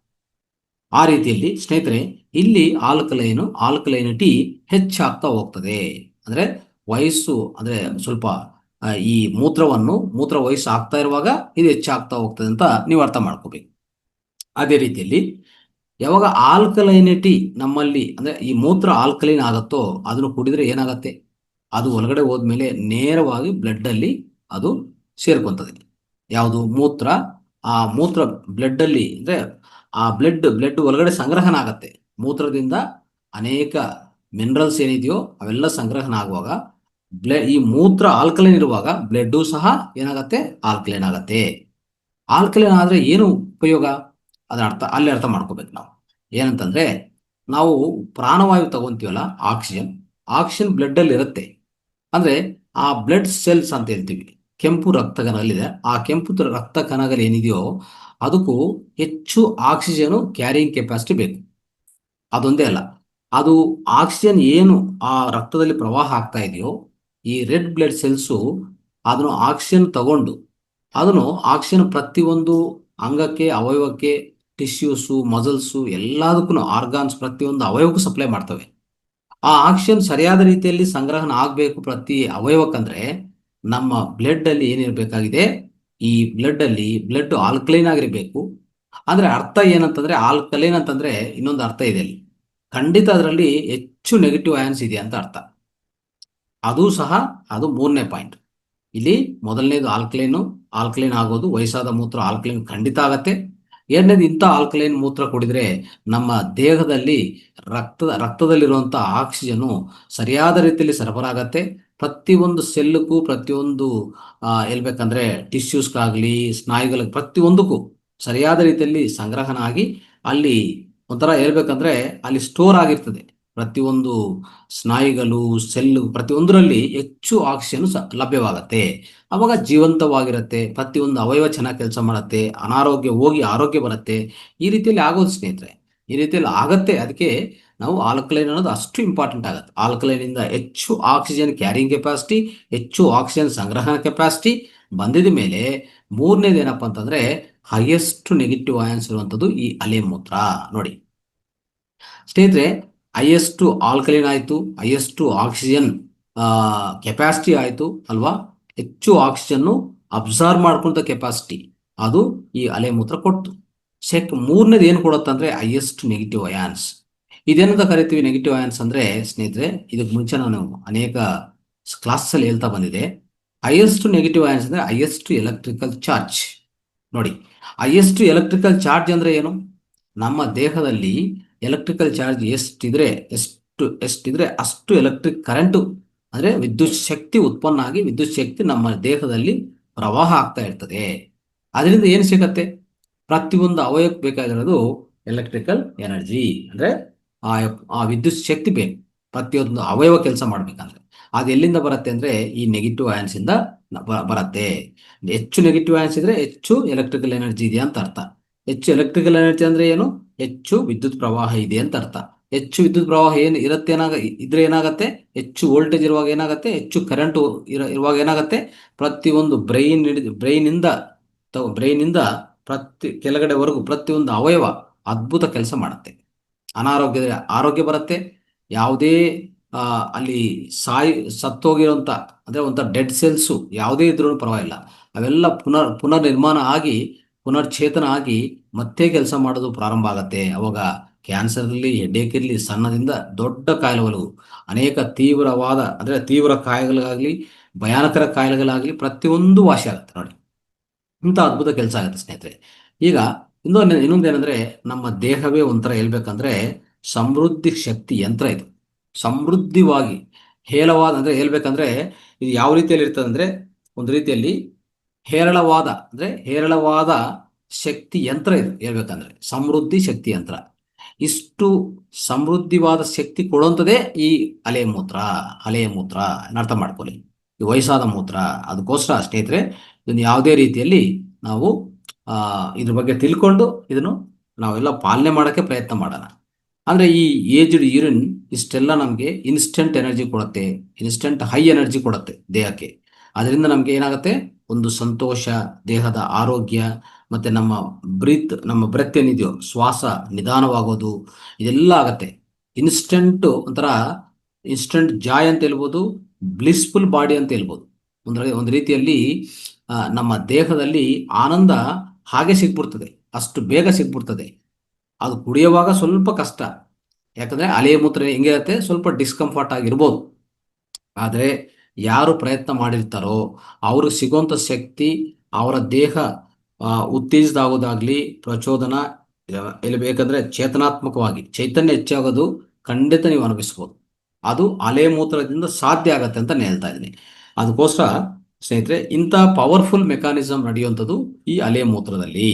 ಆ ರೀತಿಯಲ್ಲಿ ಸ್ನೇಹಿತರೆ ಇಲ್ಲಿ ಆಲ್ಕಲೈನಿಟಿ ಹೆಚ್ಚಾಗ್ತಾ ಹೋಗ್ತದೆ. ಅಂದ್ರೆ ವಯಸ್ಸು ಅಂದ್ರೆ ಸ್ವಲ್ಪ ಈ ಮೂತ್ರ ವಯಸ್ಸು ಆಗ್ತಾ ಇರುವಾಗ ಇದು ಹೆಚ್ಚಾಗ್ತಾ ಹೋಗ್ತದೆ ಅಂತ ನೀವು ಅರ್ಥ ಮಾಡ್ಕೋಬೇಕು. ಅದೇ ರೀತಿಯಲ್ಲಿ ಯಾವಾಗ ಆಲ್ಕಲೈನಿಟಿ ನಮ್ಮಲ್ಲಿ ಅಂದ್ರೆ ಈ ಮೂತ್ರ ಆಲ್ಕಲೈನ್ ಆಗುತ್ತೋ ಅದನ್ನು ಕುಡಿದ್ರೆ ಏನಾಗತ್ತೆ, ಅದು ಒಳಗಡೆ ಹೋದ್ಮೇಲೆ ನೇರವಾಗಿ ಬ್ಲಡ್ ಅಲ್ಲಿ ಅದು ಸೇರ್ಕೊಂತದೆ. ಯಾವುದು ಮೂತ್ರ, ಆ ಮೂತ್ರ ಬ್ಲಡ್ ಅಲ್ಲಿ ಅಂದ್ರೆ ಆ ಬ್ಲಡ್ ಒಳಗಡೆ ಸಂಗ್ರಹಣ ಆಗತ್ತೆ. ಮೂತ್ರದಿಂದ ಅನೇಕ ಮಿನರಲ್ಸ್ ಏನಿದೆಯೋ ಅವೆಲ್ಲ ಸಂಗ್ರಹಣ ಆಗುವಾಗ ಈ ಮೂತ್ರ ಆಲ್ಕಲೈನ್ ಇರುವಾಗ ಬ್ಲಡ್ ಸಹ ಏನಾಗತ್ತೆ, ಆಲ್ಕಲೈನ್ ಆಗತ್ತೆ. ಆಲ್ಕಲೈನ್ ಆದ್ರೆ ಏನು ಉಪಯೋಗ ಅದರ ಅರ್ಥ ಮಾಡ್ಕೋಬೇಕು ನಾವು. ಏನಂತಂದ್ರೆ ನಾವು ಪ್ರಾಣವಾಯು ತಗೊಂತೀವಲ್ಲ, ಆಕ್ಸಿಜನ್ ಬ್ಲಡ್ ಅಲ್ಲಿ ಇರುತ್ತೆ. ಅಂದ್ರೆ ಆ ಬ್ಲಡ್ ಸೆಲ್ಸ್ ಅಂತ ಹೇಳ್ತೀವಿ, ಕೆಂಪು ರಕ್ತ ಕಣಗಳಿದೆ. ಆ ಕೆಂಪು ರಕ್ತ ಕಣಗಳು ಏನಿದೆಯೋ ಅದಕ್ಕೂ ಹೆಚ್ಚು ಆಕ್ಸಿಜನ್ ಕ್ಯಾರಿಯಿಂಗ್ ಕೆಪಾಸಿಟಿ ಬೇಕು. ಅದೊಂದೇ ಅಲ್ಲ, ಅದು ಆಕ್ಸಿಜನ್ ಏನು ಆ ರಕ್ತದಲ್ಲಿ ಪ್ರವಾಹ ಆಗ್ತಾ ಇದೆಯೋ ಈ ರೆಡ್ ಬ್ಲಡ್ ಸೆಲ್ಸು ಅದನ್ನು ಆಕ್ಸಿಜನ್ ತಗೊಂಡು ಅದನ್ನು ಆಕ್ಸಿಜನ್ ಪ್ರತಿಯೊಂದು ಅಂಗಕ್ಕೆ, ಅವಯವಕ್ಕೆ, ಟಿಶ್ಯೂಸು, ಮಸಲ್ಸು ಎಲ್ಲದಕ್ಕೂ, ಆರ್ಗಾನ್ಸ್ ಪ್ರತಿಯೊಂದು ಅವಯವಕ್ಕೂ ಸಪ್ಲೈ ಮಾಡ್ತವೆ. ಆ ಆಕ್ಸಿಜನ್ ಸರಿಯಾದ ರೀತಿಯಲ್ಲಿ ಸಂಗ್ರಹಣ ಆಗಬೇಕು ಪ್ರತಿ ಅವಯವಕ್ಕಂದ್ರೆ ನಮ್ಮ ಬ್ಲಡ್ ಅಲ್ಲಿ ಏನಿರಬೇಕಾಗಿದೆ, ಈ ಬ್ಲಡ್ ಆಲ್ಕಲೈನ್ ಆಗಿರಬೇಕು. ಅಂದ್ರೆ ಅರ್ಥ ಏನಂತಂದ್ರೆ ಆಲ್ಕಲೈನ್ ಅಂತಂದ್ರೆ ಇನ್ನೊಂದು ಅರ್ಥ ಇದೆ ಅಲ್ಲಿ, ಖಂಡಿತ ಅದರಲ್ಲಿ ಹೆಚ್ಚು ನೆಗೆಟಿವ್ ಅಯಾನ್ಸ್ ಇದೆ ಅಂತ ಅರ್ಥ. ಅದು 3ನೇ ಪಾಯಿಂಟ್. ಇಲ್ಲಿ ಮೊದಲನೇದು ಆಲ್ಕಲೈನ್ ಆಗೋದು, ವಯಸ್ಸಾದ ಮೂತ್ರ ಆಲ್ಕಲೈನ್ ಖಂಡಿತ ಆಗತ್ತೆ. ಎರಡನೇದು ಇಂಥ ಆಲ್ಕಲೈನ್ ಮೂತ್ರ ಕುಡಿದ್ರೆ ನಮ್ಮ ದೇಹದಲ್ಲಿ ರಕ್ತದಲ್ಲಿರುವಂಥ ಆಕ್ಸಿಜನು ಸರಿಯಾದ ರೀತಿಯಲ್ಲಿ ಸರಬರಾಗತ್ತೆ. ಪ್ರತಿಯೊಂದು ಸೆಲ್ಗೂ, ಪ್ರತಿಯೊಂದು ಹೇಳ್ಬೇಕಂದ್ರೆ ಟಿಶ್ಯೂಸ್ಗಾಗಲಿ, ಸ್ನಾಯುಗಳಿಗೆ, ಪ್ರತಿಯೊಂದಕ್ಕೂ ಸರಿಯಾದ ರೀತಿಯಲ್ಲಿ ಸಂಗ್ರಹಣ ಆಗಿ ಅಲ್ಲಿ ಒಂಥರ ಹೇಳ್ಬೇಕಂದ್ರೆ ಅಲ್ಲಿ ಸ್ಟೋರ್ ಆಗಿರ್ತದೆ. ಪ್ರತಿಯೊಂದು ಸ್ನಾಯುಗಳು, ಸೆಲ್ಲು ಪ್ರತಿಯೊಂದರಲ್ಲಿ ಹೆಚ್ಚು ಆಕ್ಸಿಜನ್ ಲಭ್ಯವಾಗತ್ತೆ. ಅವಾಗ ಜೀವಂತವಾಗಿರುತ್ತೆ, ಪ್ರತಿಯೊಂದು ಅವಯವ ಚೆನ್ನಾಗಿ ಕೆಲಸ ಮಾಡುತ್ತೆ, ಅನಾರೋಗ್ಯ ಹೋಗಿ ಆರೋಗ್ಯ ಬರುತ್ತೆ. ಈ ರೀತಿಯಲ್ಲಿ ಆಗೋದು ಸ್ನೇಹಿತರೆ, ಈ ರೀತಿಯಲ್ಲಿ ಆಗತ್ತೆ. ಅದಕ್ಕೆ ನಾವು ಆಲ್ಕಲೈನ್ ಅನ್ನೋದು ಅಷ್ಟು ಇಂಪಾರ್ಟೆಂಟ್ ಆಗುತ್ತೆ. ಆಲ್ಕಲೈನ್ ಇಂದ ಹೆಚ್ಚು ಆಕ್ಸಿಜನ್ ಕ್ಯಾರಿಂಗ್ ಕೆಪಾಸಿಟಿ, ಹೆಚ್ಚು ಆಕ್ಸಿಜನ್ ಸಂಗ್ರಹಣ ಕೆಪಾಸಿಟಿ ಬಂದಿದ ಮೇಲೆ ಮೂರನೇದು ಏನಪ್ಪ ಅಂತಂದ್ರೆ ಹೈಯೆಸ್ಟ್ ನೆಗೆಟಿವ್ ಅಯಾನ್ಸ್ ಇರುವಂಥದ್ದು ಈ ಅಲೆ ಮೂತ್ರ. ನೋಡಿ ಸ್ನೇಹಿತರೆ, ಹೈಯೆಸ್ಟ್ ಆಲ್ಕಲೈನ್ ಆಯಿತು, ಹೈಯೆಸ್ಟ್ ಆಕ್ಸಿಜನ್ ಕೆಪಾಸಿಟಿ ಆಯಿತು ಅಲ್ವಾ, ಹೆಚ್ಚು ಆಕ್ಸಿಜನ್ನು ಅಬ್ಸಾರ್ವ್ ಮಾಡ್ಕೊಂತ ಕೆಪಾಸಿಟಿ ಅದು ಈ ಅಲೆ ಮೂತ್ರ ಕೊಟ್ಟು. ಮೂರನೇದು ಏನು ಕೊಡುತ್ತಂದ್ರೆ ಹೈಯೆಸ್ಟ್ ನೆಗೆಟಿವ್ ಅಯಾನ್ಸ್. ಇದೇನಂತ ಕರಿತೀವಿ ನೆಗೆಟಿವ್ ಅಯಾನ್ಸ್ ಅಂದ್ರೆ ಸ್ನೇಹಿತರೆ, ಇದಕ್ಕೆ ಮುಂಚೆ ನಾನು ಅನೇಕ ಕ್ಲಾಸಲ್ಲಿ ಹೇಳ್ತಾ ಬಂದಿದೆ. ಹೈಯೆಸ್ಟ್ ನೆಗೆಟಿವ್ ಅಯಾನ್ಸ್ ಅಂದ್ರೆ ಹೈಯೆಸ್ಟ್ ಎಲೆಕ್ಟ್ರಿಕಲ್ ಚಾರ್ಜ್. ನೋಡಿ, ಹೈಯೆಸ್ಟ್ ಎಲೆಕ್ಟ್ರಿಕಲ್ ಚಾರ್ಜ್ ಅಂದ್ರೆ ಏನು? ನಮ್ಮ ದೇಹದಲ್ಲಿ ಎಲೆಕ್ಟ್ರಿಕಲ್ ಚಾರ್ಜ್ ಎಷ್ಟಿದ್ರೆ ಅಷ್ಟು ಎಲೆಕ್ಟ್ರಿಕ್ ಕರೆಂಟು ಅಂದ್ರೆ ವಿದ್ಯುತ್ ಶಕ್ತಿ ಉತ್ಪನ್ನ ಆಗಿ ವಿದ್ಯುತ್ ಶಕ್ತಿ ನಮ್ಮ ದೇಹದಲ್ಲಿ ಪ್ರವಾಹ ಆಗ್ತಾ ಇರ್ತದೆ. ಅದರಿಂದ ಏನು ಸಿಗತ್ತೆ? ಪ್ರತಿಯೊಂದು ಅವಯವಕ್ಕೆ ಬೇಕಾಗಿರೋದು ಎಲೆಕ್ಟ್ರಿಕಲ್ ಎನರ್ಜಿ, ಅಂದ್ರೆ ಆ ವಿದ್ಯುತ್ ಶಕ್ತಿ ಬೇಕು ಪ್ರತಿಯೊಂದು ಅವಯವ ಕೆಲಸ ಮಾಡ್ಬೇಕಂದ್ರೆ. ಅದು ಎಲ್ಲಿಂದ ಬರುತ್ತೆ ಅಂದ್ರೆ ಈ ನೆಗೆಟಿವ್ ಅಯಾನ್ಸ್ ಇಂದ ಬರುತ್ತೆ. ಹೆಚ್ಚು ನೆಗೆಟಿವ್ ಅಯಾನ್ಸ್ ಇದ್ರೆ ಹೆಚ್ಚು ಎಲೆಕ್ಟ್ರಿಕಲ್ ಎನರ್ಜಿ ಇದೆ ಅಂತ ಅರ್ಥ. ಹೆಚ್ಚು ಎಲೆಕ್ಟ್ರಿಕಲ್ ಎನರ್ಜಿ ಅಂದ್ರೆ ಏನು? ಹೆಚ್ಚು ವಿದ್ಯುತ್ ಪ್ರವಾಹ ಇದೆ ಅಂತ ಅರ್ಥ. ಹೆಚ್ಚು ವಿದ್ಯುತ್ ಪ್ರವಾಹ ಏನು ಇರುತ್ತೆ ಇದ್ರೆ ಏನಾಗುತ್ತೆ? ಹೆಚ್ಚು ವೋಲ್ಟೇಜ್ ಇರುವಾಗ ಏನಾಗುತ್ತೆ? ಹೆಚ್ಚು ಕರೆಂಟ್ ಇರುವಾಗ ಏನಾಗುತ್ತೆ? ಪ್ರತಿಯೊಂದು ಬ್ರೈನ್ ಇಂದ ಕೆಳಗಡೆವರೆಗೂ ಪ್ರತಿಯೊಂದು ಅವಯವ ಅದ್ಭುತ ಕೆಲಸ ಮಾಡುತ್ತೆ. ಆರೋಗ್ಯ ಬರುತ್ತೆ. ಯಾವುದೇ ಅಲ್ಲಿ ಸತ್ತೋಗಿರೋಂಥ ಅಂದ್ರೆ ಒಂಥರ ಡೆಡ್ ಸೆಲ್ಸು ಯಾವುದೇ ಇದ್ರೂ ಪರವಾಗಿಲ್ಲ, ಅವೆಲ್ಲ ಪುನರ್ ನಿರ್ಮಾಣ ಆಗಿ ಪುನರ್ಚೇತನ ಆಗಿ ಮತ್ತೆ ಕೆಲಸ ಮಾಡೋದು ಪ್ರಾರಂಭ ಆಗತ್ತೆ. ಅವಾಗ ಕ್ಯಾನ್ಸರ್ ಇರಲಿ, ಹೆಡ್ಡೇಕ್ ಇರಲಿ, ಸಣ್ಣದಿಂದ ದೊಡ್ಡ ಕಾಯಿಲೆಗಳು, ಅನೇಕ ತೀವ್ರವಾದ ಅಂದ್ರೆ ತೀವ್ರ ಕಾಯಿಲೆಗಳಾಗಲಿ, ಭಯಾನಕರ ಕಾಯಿಲೆಗಳಾಗಲಿ ಪ್ರತಿಯೊಂದು ವಾಸಿ ಆಗುತ್ತೆ. ನೋಡಿ, ಇಂಥ ಅದ್ಭುತ ಕೆಲಸ ಆಗುತ್ತೆ ಸ್ನೇಹಿತರೆ. ಈಗ ಇನ್ನೊಂದೇನೆಂದ್ರೆ ನಮ್ಮ ದೇಹವೇ ಒಂಥರ ಹೇಳ್ಬೇಕಂದ್ರೆ ಸಮೃದ್ಧಿ ಶಕ್ತಿ ಯಂತ್ರ. ಇದು ಸಮೃದ್ಧಿವಾಗಿ ಹೇರಳವಾದ ಅಂದ್ರೆ ಹೇಳ್ಬೇಕಂದ್ರೆ ಇದು ಯಾವ ರೀತಿಯಲ್ಲಿ ಇರ್ತದೆ ಅಂದ್ರೆ ಒಂದು ರೀತಿಯಲ್ಲಿ ಹೇರಳವಾದ ಶಕ್ತಿ ಯಂತ್ರ. ಇದು ಹೇಳ್ಬೇಕಂದ್ರೆ ಸಮೃದ್ಧಿ ಶಕ್ತಿ ಯಂತ್ರ. ಇಷ್ಟು ಸಮೃದ್ಧಿವಾದ ಶಕ್ತಿ ಕೊಡುವಂಥದ್ದೇ ಈ ಅಲೆಯ ಮೂತ್ರ ಅರ್ಥ ಮಾಡ್ಕೊಳ್ಳಿ. ಈ ವಯಸ್ಸಾದ ಮೂತ್ರ. ಅದಕ್ಕೋಸ್ಕರ ಸ್ನೇಹಿತರೆ, ಇದನ್ನು ಯಾವುದೇ ರೀತಿಯಲ್ಲಿ ನಾವು ಇದ್ರ ಬಗ್ಗೆ ತಿಳ್ಕೊಂಡು ಇದನ್ನು ನಾವೆಲ್ಲ ಪಾಲನೆ ಮಾಡೋಕ್ಕೆ ಪ್ರಯತ್ನ ಮಾಡೋಣ. ಅಂದರೆ ಈ ಏಜ್ಡ್ ಯೂರಿನ್ ಇಷ್ಟೆಲ್ಲ ನಮಗೆ ಇನ್ಸ್ಟೆಂಟ್ ಎನರ್ಜಿ ಕೊಡುತ್ತೆ, ಇನ್ಸ್ಟೆಂಟ್ ಹೈ ಎನರ್ಜಿ ಕೊಡುತ್ತೆ ದೇಹಕ್ಕೆ. ಅದರಿಂದ ನಮಗೆ ಏನಾಗುತ್ತೆ? ಒಂದು ಸಂತೋಷ, ದೇಹದ ಆರೋಗ್ಯ, ಮತ್ತು ನಮ್ಮ ಬ್ರೆತ್ ಏನಿದೆಯೋ ಶ್ವಾಸ ನಿಧಾನವಾಗೋದು, ಇದೆಲ್ಲ ಆಗತ್ತೆ. ಒಂಥರ ಇನ್ಸ್ಟೆಂಟ್ ಜಾಯ್ ಅಂತ ಹೇಳ್ಬೋದು, ಬ್ಲಿಸ್ಫುಲ್ ಬಾಡಿ ಅಂತ ಹೇಳ್ಬೋದು. ಒಂದು ರೀತಿಯಲ್ಲಿ ನಮ್ಮ ದೇಹದಲ್ಲಿ ಆನಂದ ಹಾಗೆ ಸಿಗ್ಬಿಡ್ತದೆ, ಅಷ್ಟು ಬೇಗ ಸಿಗ್ಬಿಡ್ತದೆ. ಅದು ಕುಡಿಯುವಾಗ ಸ್ವಲ್ಪ ಕಷ್ಟ, ಯಾಕಂದರೆ ಅಲೆಯ ಮೂತ್ರ ಹೆಂಗಿರುತ್ತೆ, ಸ್ವಲ್ಪ ಡಿಸ್ಕಂಫರ್ಟ್ ಆಗಿರ್ಬೋದು. ಆದರೆ ಯಾರು ಪ್ರಯತ್ನ ಮಾಡಿರ್ತಾರೋ ಅವ್ರಿಗೆ ಸಿಗೋಂಥ ಶಕ್ತಿ, ಅವರ ದೇಹ ಉತ್ತೇಜಿತ ಆಗೋದಾಗ್ಲಿ, ಪ್ರಚೋದನ ಇಲ್ಲಿ ಬೇಕಂದ್ರೆ ಚೇತನಾತ್ಮಕವಾಗಿ ಚೈತನ್ಯ ಹೆಚ್ಚಾಗೋದು ಖಂಡಿತ ನೀವು ಅನುಭವಿಸ್ಬೋದು. ಅದು ಅಲೆ ಮೂತ್ರದಿಂದ ಸಾಧ್ಯ ಆಗತ್ತೆ ಅಂತ ನಾನು ಹೇಳ್ತಾ ಇದ್ದೀನಿ. ಅದಕ್ಕೋಸ್ಕರ ಸ್ನೇಹಿತರೆ, ಇಂಥ ಪವರ್ಫುಲ್ ಮೆಕ್ಯಾನಿಸಮ್ ನಡೆಯುವಂಥದ್ದು ಈ ಅಲೆ ಮೂತ್ರದಲ್ಲಿ.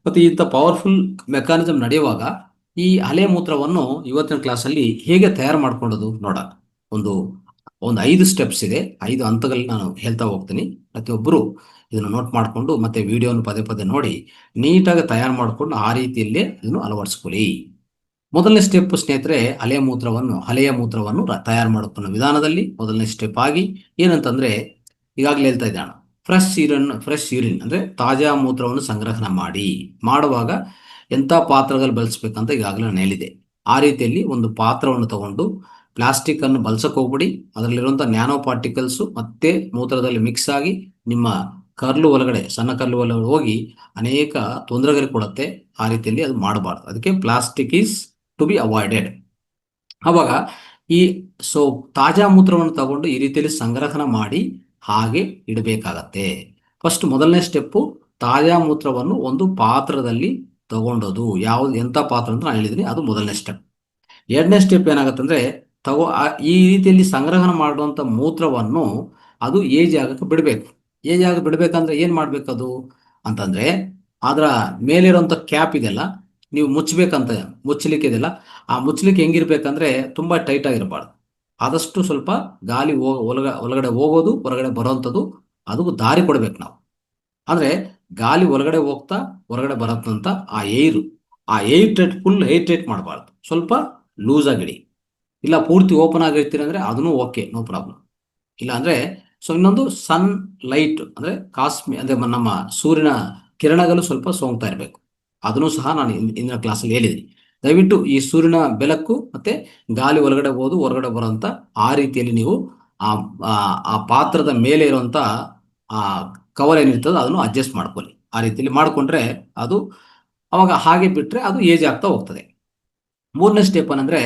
ಮತ್ತು ಇಂಥ ಪವರ್ಫುಲ್ ಮೆಕ್ಯಾನಿಸಮ್ ನಡೆಯುವಾಗ ಈ ಅಲೆ ಮೂತ್ರವನ್ನು ಇವತ್ತಿನ ಕ್ಲಾಸಲ್ಲಿ ಹೇಗೆ ತಯಾರು ಮಾಡ್ಕೊಳ್ಳೋದು ನೋಡೋಣ. ಒಂದು 5 ಸ್ಟೆಪ್ಸ್ ಇದೆ, 5 ಹಂತಗಳಲ್ಲಿ ನಾನು ಹೇಳ್ತಾ ಹೋಗ್ತೀನಿ. ಪ್ರತಿಯೊಬ್ಬರು ಇದನ್ನು ನೋಟ್ ಮಾಡಿಕೊಂಡು ಮತ್ತೆ ವಿಡಿಯೋನ ಪದೇ ಪದೇ ನೋಡಿ ನೀಟಾಗಿ ತಯಾರು ಮಾಡಿಕೊಂಡು ಆ ರೀತಿಯಲ್ಲೇ ಇದನ್ನು ಅಳವಡಿಸ್ಕೊಳ್ಳಿ. ಮೊದಲನೇ ಸ್ಟೆಪ್ ಸ್ನೇಹಿತರೆ, ಹಳೆಯ ಮೂತ್ರವನ್ನು ತಯಾರು ಮಾಡಿಕೊಳ್ಳೋ ವಿಧಾನದಲ್ಲಿ ಮೊದಲನೇ ಸ್ಟೆಪ್ ಆಗಿ ಏನಂತಂದ್ರೆ, ಈಗಾಗಲೇ ಹೇಳ್ತಾ ಇದ್ದಾನೆ, ಫ್ರೆಶ್ ಯೂರಿನ್ ಅಂದ್ರೆ ತಾಜಾ ಮೂತ್ರವನ್ನು ಸಂಗ್ರಹಣೆ ಮಾಡುವಾಗ ಎಂಥ ಪಾತ್ರಗಳು ಬಳಸಬೇಕಂತ ಈಗಾಗಲೇ ನಾನು ಹೇಳಿದೆ. ಆ ರೀತಿಯಲ್ಲಿ ಒಂದು ಪಾತ್ರವನ್ನು ತಗೊಂಡು ಪ್ಲಾಸ್ಟಿಕ್ ಅನ್ನು ಬಳಸಕ್ಕೆ ಹೋಗ್ಬಿಡಿ. ಅದರಲ್ಲಿರುವಂಥ ನ್ಯಾನೋ ಪಾರ್ಟಿಕಲ್ಸು ಮತ್ತೆ ಮೂತ್ರದಲ್ಲಿ ಮಿಕ್ಸ್ ಆಗಿ ನಿಮ್ಮ ಸಣ್ಣ ಕರ್ಲು ಒಳಗಡೆ ಹೋಗಿ ಅನೇಕ ತೊಂದರೆಗಳು ಕೊಡುತ್ತೆ. ಆ ರೀತಿಯಲ್ಲಿ ಅದು ಮಾಡಬಾರ್ದು. ಅದಕ್ಕೆ plastic is to be avoided. ಅವಾಗ ತಾಜಾ ಮೂತ್ರವನ್ನು ತಗೊಂಡು ಈ ರೀತಿಯಲ್ಲಿ ಸಂಗ್ರಹಣೆ ಮಾಡಿ ಹಾಗೆ ಇಡಬೇಕಾಗತ್ತೆ. ಫಸ್ಟ್ ಮೊದಲನೇ ಸ್ಟೆಪ್ಪು, ತಾಜಾ ಮೂತ್ರವನ್ನು ಒಂದು ಪಾತ್ರದಲ್ಲಿ ತಗೊಂಡೋದು. ಎಂಥ ಪಾತ್ರ ಅಂತ ನಾನು ಹೇಳಿದ್ದೀನಿ, ಅದು ಮೊದಲನೇ ಸ್ಟೆಪ್. ಎರಡನೇ ಸ್ಟೆಪ್ ಏನಾಗುತ್ತಂದ್ರೆ, ಈ ರೀತಿಯಲ್ಲಿ ಸಂಗ್ರಹಣೆ ಮಾಡುವಂಥ ಮೂತ್ರವನ್ನು ಅದು ಏಜ್ ಆಗಕ್ಕೆ ಬಿಡಬೇಕು. ಏಜ್ ಆಗಿ ಬಿಡಬೇಕಂದ್ರೆ ಏನು ಮಾಡಬೇಕದು ಅಂತಂದ್ರೆ, ಅದರ ಮೇಲಿರುವಂಥ ಕ್ಯಾಪ್ ಇದೆಯಲ್ಲ, ನೀವು ಮುಚ್ಚಬೇಕಂತ ಮುಚ್ಚಲಿಕ್ಕೆ ಇದೆಯಲ್ಲ, ಆ ಮುಚ್ಚಲಿಕ್ಕೆ ಹೆಂಗಿರ್ಬೇಕಂದ್ರೆ ತುಂಬ ಟೈಟ್ ಆಗಿರಬಾರ್ದು. ಆದಷ್ಟು ಸ್ವಲ್ಪ ಗಾಳಿ ಒಳಗಡೆ ಹೋಗೋದು ಹೊರಗಡೆ ಬರೋವಂಥದ್ದು, ಅದು ದಾರಿ ಕೊಡ್ಬೇಕು ನಾವು. ಅಂದ್ರೆ ಗಾಳಿ ಒಳಗಡೆ ಹೋಗ್ತಾ ಹೊರಗಡೆ ಬರತ್ತಂತ ಆ air tight, full air tight ಮಾಡಬಾರ್ದು, ಸ್ವಲ್ಪ ಲೂಸ್ ಆಗಿಡಿ. ಇಲ್ಲ ಪೂರ್ತಿ ಓಪನ್ ಆಗಿರ್ತೀರಿ ಅಂದ್ರೆ ಅದನ್ನು ಓಕೆ, ನೋ ಪ್ರಾಬ್ಲಮ್. ಇಲ್ಲ ಅಂದ್ರೆ ಸೊ ಇನ್ನೊಂದು ಸನ್ ಲೈಟ್ ಅಂದ್ರೆ ಅಂದ್ರೆ ನಮ್ಮ ಸೂರ್ಯನ ಕಿರಣಗಳು ಸ್ವಲ್ಪ ಸೋಂಗ್ತಾ ಇರಬೇಕು. ಅದನ್ನು ಸಹ ನಾನು ಇಂದಿನ ಕ್ಲಾಸಲ್ಲಿ ಹೇಳಿದ್ದೀನಿ. ದಯವಿಟ್ಟು ಈ ಸೂರ್ಯನ ಬೆಳಕು ಮತ್ತೆ ಗಾಳಿ ಒಳಗಡೆ ಹೋದು ಹೊರಗಡೆ ಬರುವಂತ ಆ ರೀತಿಯಲ್ಲಿ ನೀವು ಆ ಆ ಪಾತ್ರದ ಮೇಲೆ ಇರುವಂತ ಆ ಕವರ್ ಏನಿರ್ತದೆ ಅದನ್ನು ಅಡ್ಜಸ್ಟ್ ಮಾಡ್ಕೊಳ್ಳಿ. ಆ ರೀತಿಯಲ್ಲಿ ಮಾಡ್ಕೊಂಡ್ರೆ ಅದು ಅವಾಗ ಹಾಗೆ ಬಿಟ್ರೆ ಅದು ಏಜ್ ಆಗ್ತಾ ಹೋಗ್ತದೆ. ಮೂರನೇ ಸ್ಟೆಪ್ ಏನಂದ್ರೆ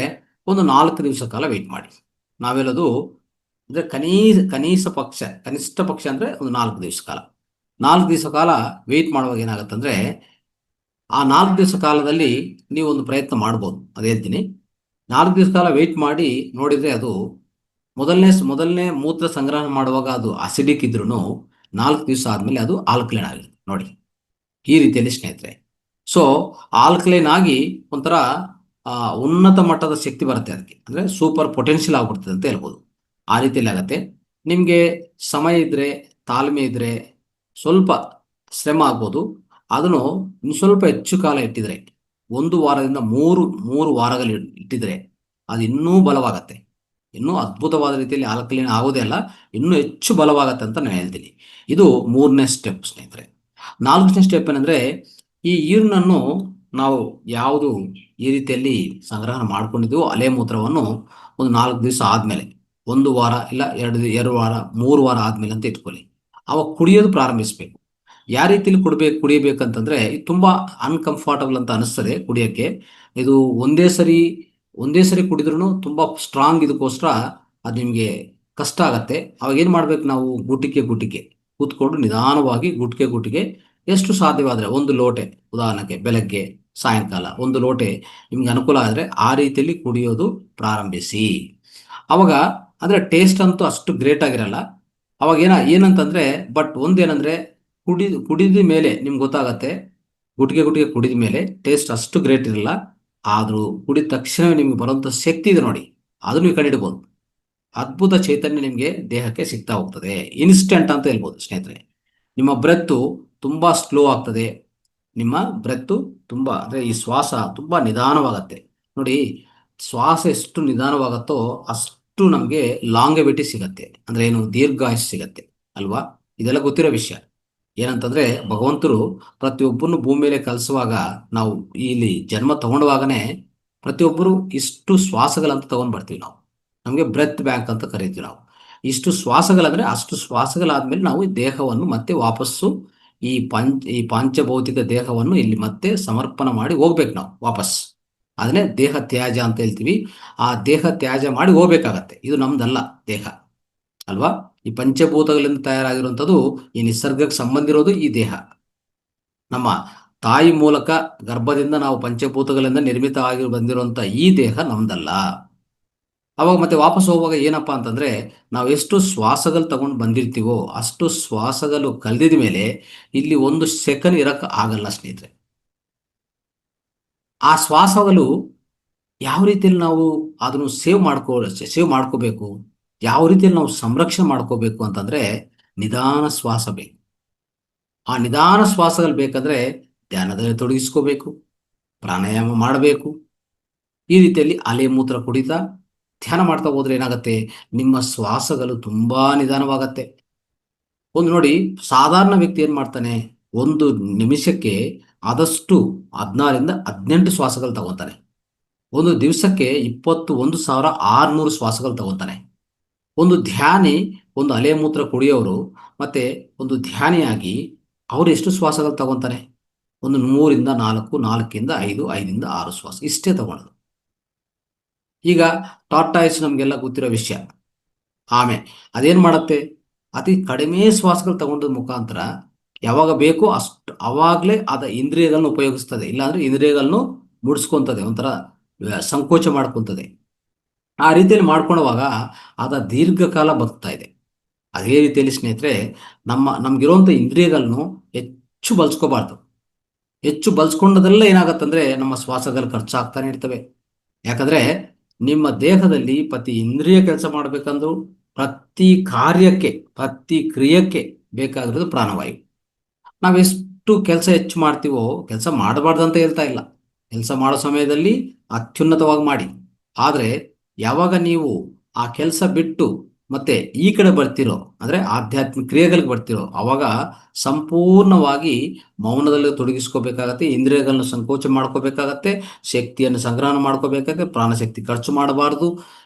ಒಂದು 4 ದಿವಸ ಕಾಲ ವೆಯ್ಟ್ ಮಾಡಿ. ನಾವೆಲ್ಲದು ಅಂದ್ರೆ ಕನಿಷ್ಠ ಪಕ್ಷ ಅಂದ್ರೆ ಒಂದು 4 ದಿವಸ ಕಾಲ. 4 ದಿವಸ ಕಾಲ ವೆಯ್ಟ್ ಮಾಡುವಾಗ ಏನಾಗುತ್ತಂದ್ರೆ ಆ 4 ದಿವಸ ಕಾಲದಲ್ಲಿ ನೀವು ಒಂದು ಪ್ರಯತ್ನ ಮಾಡ್ಬೋದು. ಅದು ಹೇಳ್ತೀನಿ. 4 ದಿವಸ ಕಾಲ ವೆಯ್ಟ್ ಮಾಡಿ ನೋಡಿದ್ರೆ ಅದು ಮೊದಲನೇ ಮೂತ್ರ ಸಂಗ್ರಹಣ ಮಾಡುವಾಗ ಅದು ಅಸಿಡಿಕ್ ಇದ್ರೂ 4 ದಿವಸ ಆದ್ಮೇಲೆ ಅದು ಆಲ್ಕಲೈನ್ ಆಗುತ್ತೆ ನೋಡಿ. ಈ ರೀತಿಯಲ್ಲಿ ಸ್ನೇಹಿತರೆ, ಸೊ ಆಲ್ಕಲೈನ್ ಆಗಿ ಒಂಥರ ಉನ್ನತ ಮಟ್ಟದ ಶಕ್ತಿ ಬರುತ್ತೆ ಅದಕ್ಕೆ, ಅಂದ್ರೆ ಸೂಪರ್ ಪೊಟೆನ್ಷಿಯಲ್ ಆಗ್ಬಿಡ್ತದೆ ಅಂತ ಹೇಳ್ಬೋದು. ಆ ರೀತಿಯಲ್ಲಿ ಆಗತ್ತೆ. ನಿಮಗೆ ಸಮಯ ಇದ್ರೆ, ತಾಳ್ಮೆ ಇದ್ರೆ ಸ್ವಲ್ಪ ಶ್ರಮ ಆಗ್ಬೋದು. ಅದನ್ನು ಇನ್ನು ಸ್ವಲ್ಪ ಹೆಚ್ಚು ಕಾಲ ಇಟ್ಟಿದ್ರೆ, 1 ವಾರದಿಂದ ಮೂರು ವಾರಗಳು ಇಟ್ಟಿದ್ರೆ ಅದು ಇನ್ನೂ ಬಲವಾಗತ್ತೆ. ಇನ್ನೂ ಅದ್ಭುತವಾದ ರೀತಿಯಲ್ಲಿ ಆಲ್ಕಲೈನ್ ಆಗೋದೇ ಅಲ್ಲ, ಇನ್ನೂ ಹೆಚ್ಚು ಬಲವಾಗತ್ತೆ ಅಂತ ನಾನು ಹೇಳ್ತೀನಿ. ಇದು 3ನೇ ಸ್ಟೆಪ್ ಸ್ನೇಹಿತರೆ. 4ನೇ ಸ್ಟೆಪ್ ಏನಂದ್ರೆ ಈ ನೀರನ್ನು ನಾವು ಯಾವುದು ಈ ರೀತಿಯಲ್ಲಿ ಸಂಗ್ರಹಣ ಮಾಡ್ಕೊಂಡಿದ್ದೀವೋ ಅಲೆ ಮೂತ್ರವನ್ನು ಒಂದು 4 ದಿವಸ ಆದ್ಮೇಲೆ, 1 ವಾರ ಇಲ್ಲ 2 ವಾರ 3 ವಾರ ಆದ್ಮೇಲೆ ಅಂತ ಇಟ್ಕೊಳ್ಳಿ, ಅವಾಗ ಕುಡಿಯೋದು ಪ್ರಾರಂಭಿಸಬೇಕು. ಯಾವ ರೀತಿಯಲ್ಲಿ ಕುಡಿಯಬೇಕಂತಂದ್ರೆ ಇದು ತುಂಬಾ ಅನ್ಕಂಫರ್ಟಬಲ್ ಅಂತ ಅನಿಸ್ತದೆ ಕುಡಿಯೋಕ್ಕೆ. ಇದು ಒಂದೇ ಸರಿ ಕುಡಿದ್ರೂ ತುಂಬಾ ಸ್ಟ್ರಾಂಗ್, ಇದಕ್ಕೋಸ್ಕರ ಅದು ನಿಮಗೆ ಕಷ್ಟ ಆಗತ್ತೆ. ಅವಾಗ ಏನು ಮಾಡ್ಬೇಕು ನಾವು, ಗುಟಿಕೆ ಕೂತ್ಕೊಂಡು ನಿಧಾನವಾಗಿ ಗುಟಿಕೆ ಎಷ್ಟು ಸಾಧ್ಯವಾದರೆ 1 ಲೋಟೆ, ಉದಾಹರಣೆಗೆ ಬೆಳಗ್ಗೆ ಸಾಯಂಕಾಲ 1 ಲೋಟೆ ನಿಮ್ಗೆ ಅನುಕೂಲ ಆದರೆ ಆ ರೀತಿಯಲ್ಲಿ ಕುಡಿಯೋದು ಪ್ರಾರಂಭಿಸಿ. ಅವಾಗ ಅಂದ್ರೆ ಟೇಸ್ಟ್ ಅಂತೂ ಅಷ್ಟು ಗ್ರೇಟ್ ಆಗಿರಲ್ಲ. ಅವಾಗ ಏನಂತಂದ್ರೆ ಬಟ್ ಒಂದೇನಂದ್ರೆ ಕುಡಿದ ಮೇಲೆ ನಿಮ್ಗೆ ಗೊತ್ತಾಗತ್ತೆ, ಗುಟಿಕೆ ಕುಡಿದ ಮೇಲೆ ಟೇಸ್ಟ್ ಅಷ್ಟು ಗ್ರೇಟ್ ಇರಲ್ಲ. ಆದರೂ ಕುಡಿದ ತಕ್ಷಣವೇ ನಿಮ್ಗೆ ಬರುವಂಥ ಶಕ್ತಿ ಇದೆ ನೋಡಿ, ಅದನ್ನು ನೀವು ಕಂಡಿಡ್ಬೋದು. ಅದ್ಭುತ ಚೈತನ್ಯ ನಿಮಗೆ ದೇಹಕ್ಕೆ ಸಿಗ್ತಾ ಹೋಗ್ತದೆ. ಇನ್ಸ್ಟೆಂಟ್ ಅಂತ ಹೇಳ್ಬೋದು ಸ್ನೇಹಿತರೆ. ನಿಮ್ಮ ಬ್ರೆತ್ತು ತುಂಬಾ ಸ್ಲೋ ಆಗ್ತದೆ. ನಿಮ್ಮ ಬ್ರೆತ್ತು ತುಂಬಾ ಅಂದ್ರೆ ಈ ಶ್ವಾಸ ತುಂಬಾ ನಿಧಾನವಾಗತ್ತೆ ನೋಡಿ. ಶ್ವಾಸ ಎಷ್ಟು ನಿಧಾನವಾಗತ್ತೋ ಅಷ್ಟು ನಮಗೆ ಲಾಂಗೆವಿಟಿ ಸಿಗತ್ತೆ, ಅಂದ್ರೆ ಏನು, ದೀರ್ಘಾಯುಷ್ ಸಿಗತ್ತೆ ಅಲ್ವಾ. ಇದೆಲ್ಲ ಗೊತ್ತಿರೋ ವಿಷಯ. ಏನಂತಂದ್ರೆ ಭಗವಂತರು ಪ್ರತಿಯೊಬ್ಬರನ್ನು ಭೂಮಿ ಮೇಲೆ ಕಲಿಸುವಾಗ, ನಾವು ಇಲ್ಲಿ ಜನ್ಮ ತಗೊಂಡವಾಗನೇ ಪ್ರತಿಯೊಬ್ಬರು ಇಷ್ಟು ಶ್ವಾಸಗಳಂತ ತಗೊಂಡ್ ಬರ್ತೀವಿ ನಾವು. ನಮಗೆ ಬ್ರೆತ್ ಬ್ಯಾಂಕ್ ಅಂತ ಕರಿತೀವಿ ನಾವು. ಇಷ್ಟು ಶ್ವಾಸಗಳಂದ್ರೆ ಅಷ್ಟು ಶ್ವಾಸಗಳಾದ್ಮೇಲೆ ನಾವು ಈ ದೇಹವನ್ನು ಮತ್ತೆ ವಾಪಸ್ಸು ಈ ಪಾಂಚಭೌತಿಕ ದೇಹವನ್ನು ಇಲ್ಲಿ ಮತ್ತೆ ಸಮರ್ಪಣೆ ಮಾಡಿ ಹೋಗ್ಬೇಕು ನಾವು ವಾಪಸ್. ಅದನ್ನೇ ದೇಹ ತ್ಯಾಜ ಅಂತ ಹೇಳ್ತೀವಿ. ಆ ದೇಹ ತ್ಯಾಜ ಮಾಡಿ ಹೋಗ್ಬೇಕಾಗತ್ತೆ. ಇದು ನಮ್ದಲ್ಲ ದೇಹ ಅಲ್ವಾ. ಈ ಪಂಚಭೂತಗಳಿಂದ ತಯಾರಾಗಿರುವಂಥದ್ದು, ಈ ನಿಸರ್ಗಕ್ಕೆ ಸಂಬಂಧ ಇರೋದು ಈ ದೇಹ. ನಮ್ಮ ತಾಯಿ ಮೂಲಕ ಗರ್ಭದಿಂದ ನಾವು ಪಂಚಭೂತಗಳಿಂದ ನಿರ್ಮಿತವಾಗಿ ಬಂದಿರುವಂಥ ಈ ದೇಹ ನಮ್ದಲ್ಲ. ಅವಾಗ ಮತ್ತೆ ವಾಪಸ್ ಹೋಗುವಾಗ ಏನಪ್ಪಾ ಅಂತಂದ್ರೆ, ನಾವು ಎಷ್ಟು ಶ್ವಾಸಗಳು ತಗೊಂಡು ಬಂದಿರ್ತೀವೋ ಅಷ್ಟು ಶ್ವಾಸಗಳು ಕಳೆದಿದ ಮೇಲೆ ಇಲ್ಲಿ 1 ಸೆಕೆಂಡ್ ಇರಕ್ಕೆ ಆಗಲ್ಲ ಸ್ನೇಹಿತರೆ. ಆ ಶ್ವಾಸಗಳು ಯಾವ ರೀತಿಯಲ್ಲಿ ನಾವು ಅದನ್ನು ಸೇವ್ ಮಾಡ್ಕೋಬೇಕು, ಯಾವ ರೀತಿಯಲ್ಲಿ ನಾವು ಸಂರಕ್ಷಣೆ ಮಾಡ್ಕೋಬೇಕು ಅಂತಂದ್ರೆ ನಿಧಾನ ಶ್ವಾಸ ಬೇಕು. ಆ ನಿಧಾನ ಶ್ವಾಸಗಳು ಬೇಕಂದ್ರೆ ಧ್ಯಾನದಲ್ಲಿ ತೊಡಗಿಸ್ಕೋಬೇಕು, ಪ್ರಾಣಾಯಾಮ ಮಾಡಬೇಕು. ಈ ರೀತಿಯಲ್ಲಿ ಅಲೆ ಮೂತ್ರ ಕುಡಿತಾ ಧ್ಯಾನ ಮಾಡ್ತಾ ಹೋದ್ರೆ ಏನಾಗುತ್ತೆ, ನಿಮ್ಮ ಶ್ವಾಸಗಳು ತುಂಬಾ ನಿಧಾನವಾಗತ್ತೆ. ಒಂದು ನೋಡಿ, ಸಾಧಾರಣ ವ್ಯಕ್ತಿ ಏನ್ ಮಾಡ್ತಾನೆ, 1 ನಿಮಿಷಕ್ಕೆ ಆದಷ್ಟು 16 ರಿಂದ 18 ಶ್ವಾಸಗಳು ತಗೋತಾನೆ. ಒಂದು ದಿವಸಕ್ಕೆ 21,600 ಶ್ವಾಸಗಳು ತಗೋತಾನೆ. ಒಂದು ಧ್ಯಾನಿ, ಒಂದು ಅಲೆ ಮೂತ್ರ ಕುಡಿಯೋರು ಮತ್ತೆ ಒಂದು ಧ್ಯಾನಿಯಾಗಿ ಅವ್ರು ಎಷ್ಟು ಶ್ವಾಸಗಳು ತಗೊಂತಾನೆ, ಒಂದು 3 ರಿಂದ 4, 4 ರಿಂದ 5, 5 ರಿಂದ 6 ಶ್ವಾಸ ಇಷ್ಟೇ ತಗೊಳ್ಳೋದು. ಈಗ ಟಾರ್ಟಾಯ್ಸ್ ನಮಗೆಲ್ಲ ಗೊತ್ತಿರೋ ವಿಷಯ. ಆಮೆ ಅದೇನ್ ಮಾಡುತ್ತೆ, ಅತಿ ಕಡಿಮೆ ಶ್ವಾಸಗಳು ತಗೊಂಡ ಮುಖಾಂತರ ಯಾವಾಗ ಬೇಕೋ ಅಷ್ಟು ಅವಾಗಲೇ ಅದ ಇಂದ್ರಿಯಗಳನ್ನು ಉಪಯೋಗಿಸ್ತದೆ. ಇಲ್ಲಾಂದ್ರೆ ಇಂದ್ರಿಯಗಳನ್ನು ಮುಡಿಸ್ಕೊಂತದೆ, ಒಂಥರ ಸಂಕೋಚ ಮಾಡ್ಕೊಂತದೆ. ಆ ರೀತಿಯಲ್ಲಿ ಮಾಡ್ಕೊಳ್ಳುವಾಗ ಅದ ದೀರ್ಘಕಾಲ ಬದುಕ್ತಾ ಇದೆ. ಅದೇ ರೀತಿಯಲ್ಲಿ ಸ್ನೇಹಿತರೆ, ನಮ್ಗಿರುವಂಥ ಇಂದ್ರಿಯಗಳನ್ನು ಹೆಚ್ಚು ಬಳಸ್ಕೋಬಾರ್ದು. ಹೆಚ್ಚು ಬಳಸ್ಕೊಂಡದೆಲ್ಲ ಏನಾಗತ್ತಂದ್ರೆ ನಮ್ಮ ಶ್ವಾಸಗಳು ಖರ್ಚಾಗ್ತಾನೆ ಇರ್ತವೆ. ಯಾಕಂದ್ರೆ ನಿಮ್ಮ ದೇಹದಲ್ಲಿ ಪ್ರತಿ ಇಂದ್ರಿಯ ಕೆಲಸ ಮಾಡಬೇಕಂದ್ರೂ, ಪ್ರತಿ ಕಾರ್ಯಕ್ಕೆ, ಪ್ರತಿ ಕ್ರಿಯಕ್ಕೆ ಬೇಕಾಗಿರೋದು ಪ್ರಾಣವಾಯು. ನಾವೆಷ್ಟು ಕೆಲಸ ಹೆಚ್ಚು ಮಾಡ್ತೀವೋ, ಕೆಲಸ ಮಾಡಬಾರ್ದು ಅಂತ ಹೇಳ್ತಾ ಇಲ್ಲ, ಕೆಲಸ ಮಾಡೋ ಸಮಯದಲ್ಲಿ ಅತ್ಯುನ್ನತವಾಗಿ ಮಾಡಿ. ಆದರೆ ಯಾವಾಗ ನೀವು ಆ ಕೆಲಸ ಬಿಟ್ಟು ಮತ್ತೆ ಈ ಕಡೆ ಬರ್ತಿರೋ, ಅಂದರೆ ಆಧ್ಯಾತ್ಮಿಕ ಕ್ರಿಯೆಗಳಿಗೆ ಬರ್ತಿರೋ, ಅವಾಗ ಸಂಪೂರ್ಣವಾಗಿ ಮೌನದಲ್ಲಿ ತೊಡಗಿಸ್ಕೋಬೇಕಾಗತ್ತೆ, ಇಂದ್ರಿಯಗಳನ್ನು ಸಂಕೋಚ ಮಾಡ್ಕೋಬೇಕಾಗತ್ತೆ, ಶಕ್ತಿಯನ್ನು ಸಂಗ್ರಹಣ ಮಾಡ್ಕೋಬೇಕಾಗತ್ತೆ. ಪ್ರಾಣಶಕ್ತಿ ಖರ್ಚು ಮಾಡಬಾರ್ದು,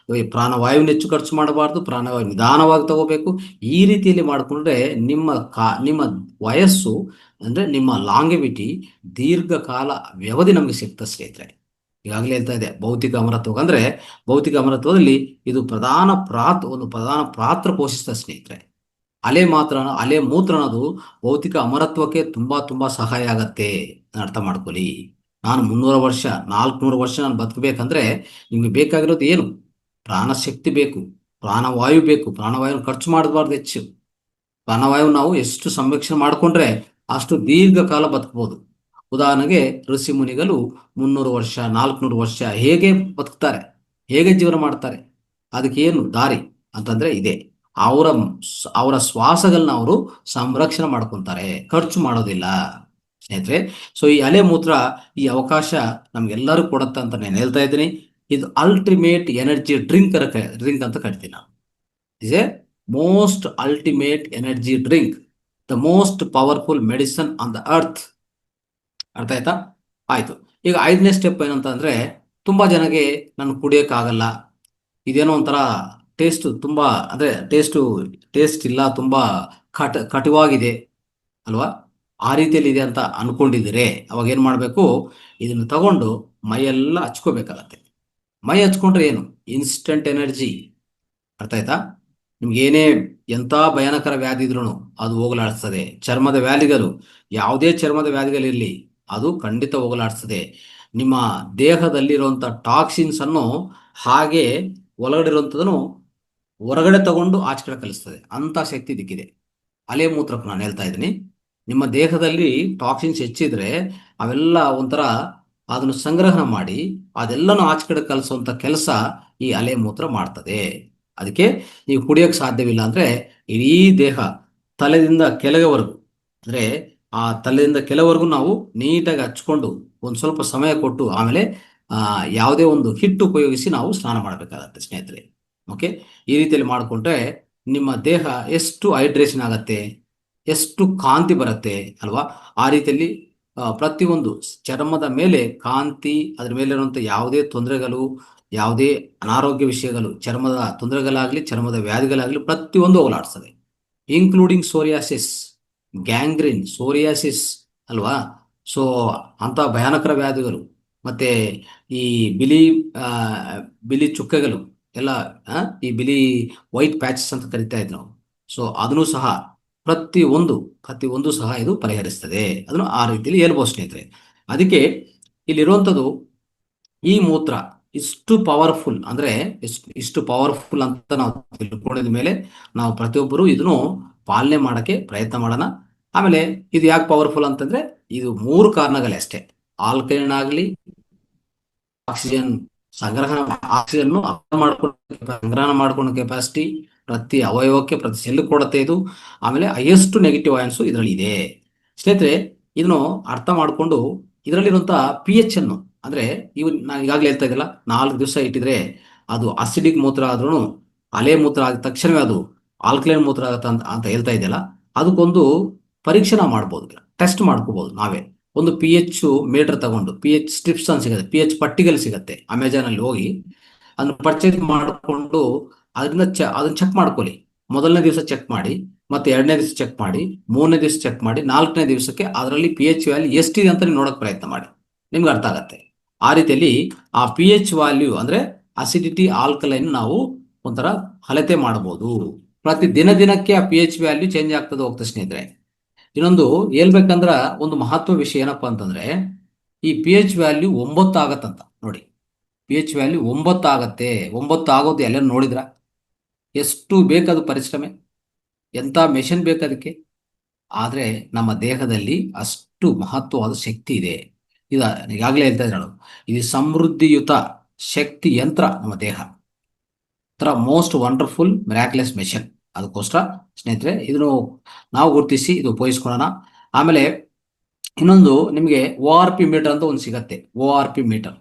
ಪ್ರಾಣವಾಯುವಿನ ಹೆಚ್ಚು ಖರ್ಚು ಮಾಡಬಾರ್ದು, ಪ್ರಾಣವಾಯು ನಿಧಾನವಾಗಿ ತಗೋಬೇಕು. ಈ ರೀತಿಯಲ್ಲಿ ಮಾಡಿಕೊಂಡ್ರೆ ನಿಮ್ಮ ವಯಸ್ಸು, ಅಂದರೆ ನಿಮ್ಮ ಲಾಂಗೆವಿಟಿ, ದೀರ್ಘಕಾಲ ವ್ಯವಧಿ ನಮಗೆ ಸಿಗ್ತದೆ ಸ್ನೇಹಿತರೆ. ಈಗಾಗಲೇ ಹೇಳ್ತಾ ಇದೆ, ಭೌತಿಕ ಅಮರತ್ವ ಅಂದರೆ ಭೌತಿಕ ಅಮರತ್ವದಲ್ಲಿ ಇದು ಒಂದು ಪ್ರಧಾನ ಪಾತ್ರ ಪೋಷಿಸ್ತದೆ ಸ್ನೇಹಿತರೆ. ಅಲೆ ಮೂತ್ರ ಅನ್ನೋದು ಭೌತಿಕ ಅಮರತ್ವಕ್ಕೆ ತುಂಬಾ ತುಂಬಾ ಸಹಾಯ ಆಗತ್ತೆ. ಅರ್ಥ ಮಾಡ್ಕೊಳ್ಳಿ. ನಾನು 300 ವರ್ಷ 400 ವರ್ಷ ನಾನು ಬದುಕಬೇಕಂದ್ರೆ ನಿಮ್ಗೆ ಬೇಕಾಗಿರೋದು ಏನು? ಪ್ರಾಣಶಕ್ತಿ ಬೇಕು, ಪ್ರಾಣವಾಯು ಬೇಕು. ಪ್ರಾಣವಾಯು ಖರ್ಚು ಮಾಡಬಾರ್ದು ಹೆಚ್ಚು. ಪ್ರಾಣವಾಯು ನಾವು ಎಷ್ಟು ಸಂರಕ್ಷಣೆ ಮಾಡಿಕೊಂಡ್ರೆ ಅಷ್ಟು ದೀರ್ಘಕಾಲ ಬದುಕಬಹುದು. ಉದಾಹರಣೆಗೆ ಋಷಿ ಮುನಿಗಳು 300 ವರ್ಷ 400 ವರ್ಷ ಹೇಗೆ ಬದುಕ್ತಾರೆ, ಹೇಗೆ ಜೀವನ ಮಾಡ್ತಾರೆ? ಅದಕ್ಕೆ ಏನು ದಾರಿ ಅಂತಂದ್ರೆ ಇದೆ, ಅವರ ಅವರ ಶ್ವಾಸಗಳನ್ನ ಅವರು ಸಂರಕ್ಷಣೆ ಮಾಡ್ಕೊತಾರೆ, ಖರ್ಚು ಮಾಡೋದಿಲ್ಲ ಸ್ನೇಹಿತರೆ. ಸೊ ಈ ಅಲೆ ಮೂತ್ರ ಈ ಅವಕಾಶ ನಮ್ಗೆಲ್ಲರೂ ಕೊಡುತ್ತೆ ಅಂತ ನಾನು ಹೇಳ್ತಾ ಇದ್ದೀನಿ. ಇದು ಅಲ್ಟಿಮೇಟ್ ಎನರ್ಜಿ ಡ್ರಿಂಕ್ ಅಂತ ಕರಿತೀನಿ ನಾನು. Is A most ultimate energy drink, the most powerful medicine on the earth. ಅರ್ಥ ಆಯ್ತಾ? ಆಯ್ತು. ಈಗ 5ನೇ ಸ್ಟೆಪ್ ಏನಂತಂದ್ರೆ, ತುಂಬಾ ಜನಗೆ ನಾನು ಕುಡಿಯೋಕ್ಕಾಗಲ್ಲ, ಇದೇನೋ ಒಂಥರ ಟೇಸ್ಟ್ ತುಂಬಾ, ಅಂದ್ರೆ ಟೇಸ್ಟ್ ಇಲ್ಲ, ತುಂಬಾ ಕಟುವಾಗಿದೆ ಅಲ್ವಾ, ಆ ರೀತಿಯಲ್ಲಿ ಇದೆ ಅಂತ ಅನ್ಕೊಂಡಿದ್ದೀರಿ. ಅವಾಗ ಏನ್ ಮಾಡ್ಬೇಕು? ಇದನ್ನು ತಗೊಂಡು ಮೈಯೆಲ್ಲ ಹಚ್ಕೋಬೇಕಾಗತ್ತೆ. ಮೈ ಹಚ್ಕೊಂಡ್ರೆ ಏನು? Instant energy. ಅರ್ಥ ಆಯ್ತಾ? ನಿಮ್ಗೆ ಏನೇ ಎಂಥ ಭಯಾನಕರ ವ್ಯಾಧಿ ಇದ್ರೂ ಅದು ಹೋಗಲಾಡಿಸ್ತದೆ. ಚರ್ಮದ ವ್ಯಾಧಿಗಳು, ಯಾವುದೇ ಚರ್ಮದ ವ್ಯಾಧಿಗಳಿರಲಿ, ಅದು ಖಂಡಿತ ಹೋಗಲಾಡಿಸ್ತದೆ. ನಿಮ್ಮ ದೇಹದಲ್ಲಿರುವಂಥ ಟಾಕ್ಸಿನ್ಸ್ ಅನ್ನು ಹಾಗೆ ಒಳಗಡೆ ಇರುವಂಥದನ್ನು ಹೊರಗಡೆ ತಗೊಂಡು ಆಚೆ ಕಡೆ ಕಲಿಸ್ತದೆ. ಅಂಥ ಶಕ್ತಿ ದಿಕ್ಕಿದೆ ಅಲೆ ಮೂತ್ರಕ್ಕೆ. ನಾನು ಹೇಳ್ತಾ ಇದ್ದೀನಿ, ನಿಮ್ಮ ದೇಹದಲ್ಲಿ ಟಾಕ್ಸಿನ್ಸ್ ಹೆಚ್ಚಿದ್ರೆ ಅವೆಲ್ಲ ಒಂಥರ ಅದನ್ನು ಸಂಗ್ರಹಣ ಮಾಡಿ ಅದೆಲ್ಲನೂ ಆಚೆ ಕಡೆ ಕಲಿಸುವಂಥ ಕೆಲಸ ಈ ಅಲೆ ಮೂತ್ರ ಮಾಡ್ತದೆ. ಅದಕ್ಕೆ ನೀವು ಕುಡಿಯೋಕ್ಕೆ ಸಾಧ್ಯವಿಲ್ಲ ಅಂದರೆ ಇಡೀ ದೇಹ ತಲೆಯಿಂದ ಕೆಳಗೆವರೆಗೂ, ಅಂದರೆ ಆ ತಲೆಯಿಂದ ಕೆಲವರೆಗೂ ನಾವು ನೀಟಾಗಿ ಹಚ್ಕೊಂಡು ಒಂದು ಸ್ವಲ್ಪ ಸಮಯ ಕೊಟ್ಟು ಆಮೇಲೆ ಯಾವುದೇ ಒಂದು ಹಿಟ್ಟು ಉಪಯೋಗಿಸಿ ನಾವು ಸ್ನಾನ ಮಾಡಬೇಕಾಗತ್ತೆ ಸ್ನೇಹಿತರೆ. ಓಕೆ, ಈ ರೀತಿಯಲ್ಲಿ ಮಾಡಿಕೊಂಡ್ರೆ ನಿಮ್ಮ ದೇಹ ಎಷ್ಟು ಹೈಡ್ರೇಷನ್ ಆಗತ್ತೆ, ಎಷ್ಟು ಕಾಂತಿ ಬರುತ್ತೆ ಅಲ್ವಾ. ಆ ರೀತಿಯಲ್ಲಿ ಪ್ರತಿಯೊಂದು ಚರ್ಮದ ಮೇಲೆ ಕಾಂತಿ, ಅದರ ಮೇಲಿರುವಂಥ ಯಾವುದೇ ತೊಂದರೆಗಳು, ಯಾವುದೇ ಅನಾರೋಗ್ಯ ವಿಷಯಗಳು, ಚರ್ಮದ ತೊಂದರೆಗಳಾಗಲಿ ಚರ್ಮದ ವ್ಯಾಧಿಗಳಾಗಲಿ ಪ್ರತಿಯೊಂದು ಹೋಗಲಾಡಿಸ್ತದೆ. ಇನ್ಕ್ಲೂಡಿಂಗ್ ಸೋರಿಯಾಸಿಸ್, ಗ್ಯಾಂಗ್ರೀನ್, ಸೋರಿಯಾಸಿಸ್ ಅಲ್ವಾ. ಸೊ ಅಂಥ ಭಯಾನಕರ ವ್ಯಾಧಿಗಳು, ಮತ್ತೆ ಈ ಬಿಳಿ ಬಿಳಿ ಚುಕ್ಕೆಗಳು ಎಲ್ಲ, ಈ ಬಿಳಿ ವೈಟ್ ಪ್ಯಾಚಸ್ ಅಂತ ಕರಿತಾ ಇದ್ರು ನಾವು. ಸೊ ಅದನ್ನು ಸಹ ಪ್ರತಿಯೊಂದು ಸಹ ಇದು ಪರಿಹರಿಸ್ತದೆ. ಅದನ್ನು ಆ ರೀತಿಯಲ್ಲಿ ಹೇಳ್ಬೋದು ಸ್ನೇಹಿತರೆ. ಅದಕ್ಕೆ ಇಲ್ಲಿರುವಂಥದ್ದು ಈ ಮೂತ್ರ ಇಷ್ಟು ಪವರ್ಫುಲ್, ಅಂದ್ರೆ ಇಷ್ಟು ಪವರ್ಫುಲ್ ಅಂತ ನಾವು ತಿಳ್ಕೊಂಡಿದ ಮೇಲೆ ನಾವು ಪ್ರತಿಯೊಬ್ಬರು ಇದನ್ನು ಪಾಲನೆ ಮಾಡಕ್ಕೆ ಪ್ರಯತ್ನ ಮಾಡೋಣ. ಆಮೇಲೆ ಇದು ಯಾಕೆ ಪವರ್ಫುಲ್ ಅಂತಂದ್ರೆ ಇದು 3 ಕಾರಣಗಳೇ ಅಷ್ಟೇ. ಆಲ್ಕಲೈನ್ ಆಗಲಿ, ಆಕ್ಸಿಜನ್ ಆಕ್ಸಿಜನ್ ಸಂಗ್ರಹಣ ಮಾಡ್ಕೊಳ್ಳೋ ಕೆಪಾಸಿಟಿ ಪ್ರತಿ ಅವಯವಕ್ಕೆ, ಪ್ರತಿ ಸೆಲ್ ಕೊಡುತ್ತೆ ಇದು. ಆಮೇಲೆ ಹೈಯೆಸ್ಟ್ ನೆಗೆಟಿವ್ ಅಯಾನ್ಸು ಇದರಲ್ಲಿ ಇದೆ ಸ್ನೇಹಿತರೆ. ಇದನ್ನು ಅರ್ಥ ಮಾಡಿಕೊಂಡು ಇದರಲ್ಲಿರುವಂತಹ ಪಿ ಎಚ್ ಅನ್ನು, ಅಂದ್ರೆ ನಾನು ಈಗಾಗಲೇ ಹೇಳ್ತಾ ಇದ್ದಲ್ಲ, 4 ದಿವಸ ಇಟ್ಟಿದ್ರೆ ಅದು ಅಸಿಡಿಕ್ ಮೂತ್ರ ಆದ್ರೂ ಅಲೆ ಮೂತ್ರ ಆದ ತಕ್ಷಣವೇ ಅದು ಆಲ್ಕಲೈನ್ ಮೂತ್ರ ಆಗತ್ತ ಅಂತ ಹೇಳ್ತಾ ಇದೆಯಲ್ಲ, ಅದಕ್ಕೊಂದು ಪರೀಕ್ಷೆ ನಾವು ಮಾಡ್ಬೋದು, ಟೆಸ್ಟ್ ಮಾಡ್ಕೋಬಹುದು ನಾವೇ. ಒಂದು ಪಿ ಎಚ್ ಮೀಟರ್ ತಗೊಂಡು, ಪಿ ಎಚ್ ಸ್ಟ್ರಿಪ್ಸ್ ಅಂತ ಸಿಗುತ್ತೆ, ಪಿ ಎಚ್ ಪಟ್ಟಿಗಳು ಸಿಗುತ್ತೆ ಅಮೆಜಾನ್ ಅಲ್ಲಿ, ಹೋಗಿ ಅದನ್ನ ಪರ್ಚೇಸ್ ಮಾಡಿಕೊಂಡು ಅದನ್ನ ಚೆಕ್ ಮಾಡ್ಕೊಳ್ಳಿ. ಮೊದಲನೇ ದಿವಸ ಚೆಕ್ ಮಾಡಿ, ಮತ್ತೆ 2ನೇ ದಿವಸ ಚೆಕ್ ಮಾಡಿ, 3ನೇ ದಿವಸ ಚೆಕ್ ಮಾಡಿ, 4ನೇ ದಿವಸಕ್ಕೆ ಅದರಲ್ಲಿ ಪಿ ಎಚ್ ವ್ಯಾಲ್ಯೂ ಎಷ್ಟಿದೆ ಅಂತ ನೀವು ನೋಡಕ್ ಪ್ರಯತ್ನ ಮಾಡಿ, ನಿಮ್ಗೆ ಅರ್ಥ ಆಗತ್ತೆ. ಆ ರೀತಿಯಲ್ಲಿ ಆ ಪಿ ಎಚ್ ವ್ಯಾಲ್ಯೂ ಅಂದ್ರೆ ಅಸಿಡಿಟಿ, ಆಲ್ಕಲೈನ್ ನಾವು ಒಂಥರ ಅಳತೆ ಮಾಡಬಹುದು. ಪ್ರತಿ ದಿನಕ್ಕೆ ಆ ಪಿ ಎಚ್ ವ್ಯಾಲ್ಯೂ ಚೇಂಜ್ ಆಗ್ತದೆ ಹೋಗ್ತದೆ ಸ್ನೇಹಿತರೆ. ಇನ್ನೊಂದು ಹೇಳ್ಬೇಕಂದ್ರ ಒಂದು ಮಹತ್ವ ವಿಷಯ ಏನಪ್ಪಾ ಅಂತಂದ್ರೆ, ಈ ಪಿ ಎಚ್ ವ್ಯಾಲ್ಯೂ 9 ಆಗತ್ತಂತ ನೋಡಿ. ಪಿ ಎಚ್ ವ್ಯಾಲ್ಯೂ 9 ಆಗತ್ತೆ. 9 ಆಗೋದು ಎಲ್ಲ ನೋಡಿದ್ರ? ಎಷ್ಟು ಬೇಕದು ಪರಿಶ್ರಮೆ, ಎಂತ ಮೆಷಿನ್ ಬೇಕದಕ್ಕೆ. ಆದರೆ ನಮ್ಮ ದೇಹದಲ್ಲಿ ಅಷ್ಟು ಮಹತ್ವವಾದ ಶಕ್ತಿ ಇದೆ. ಇದು ಈಗಾಗಲೇ ಹೇಳ್ತಾ ಇದ್ದಾಳು, ಇದು ಸಮೃದ್ಧಿಯುತ ಶಕ್ತಿ ಯಂತ್ರ ನಮ್ಮ ದೇಹ. ಥರ ಮೋಸ್ಟ್ ವಂಡರ್ಫುಲ್ ಮಿರಾಕ್ಯುಲಸ್ ಮೆಷಿನ್. ಅದಕ್ಕೋಸ್ಕರ ಸ್ನೇಹಿತರೆ ಇದನ್ನು ನಾವು ಗುರುತಿಸಿ ಇದು ಉಪಯೋಗಿಸ್ಕೊಳ್ಳೋಣ. ಆಮೇಲೆ ಇನ್ನೊಂದು ನಿಮಗೆ ORP ಮೀಟರ್ ಅಂತ ಒಂದು ಸಿಗತ್ತೆ. ORP ಮೀಟರ್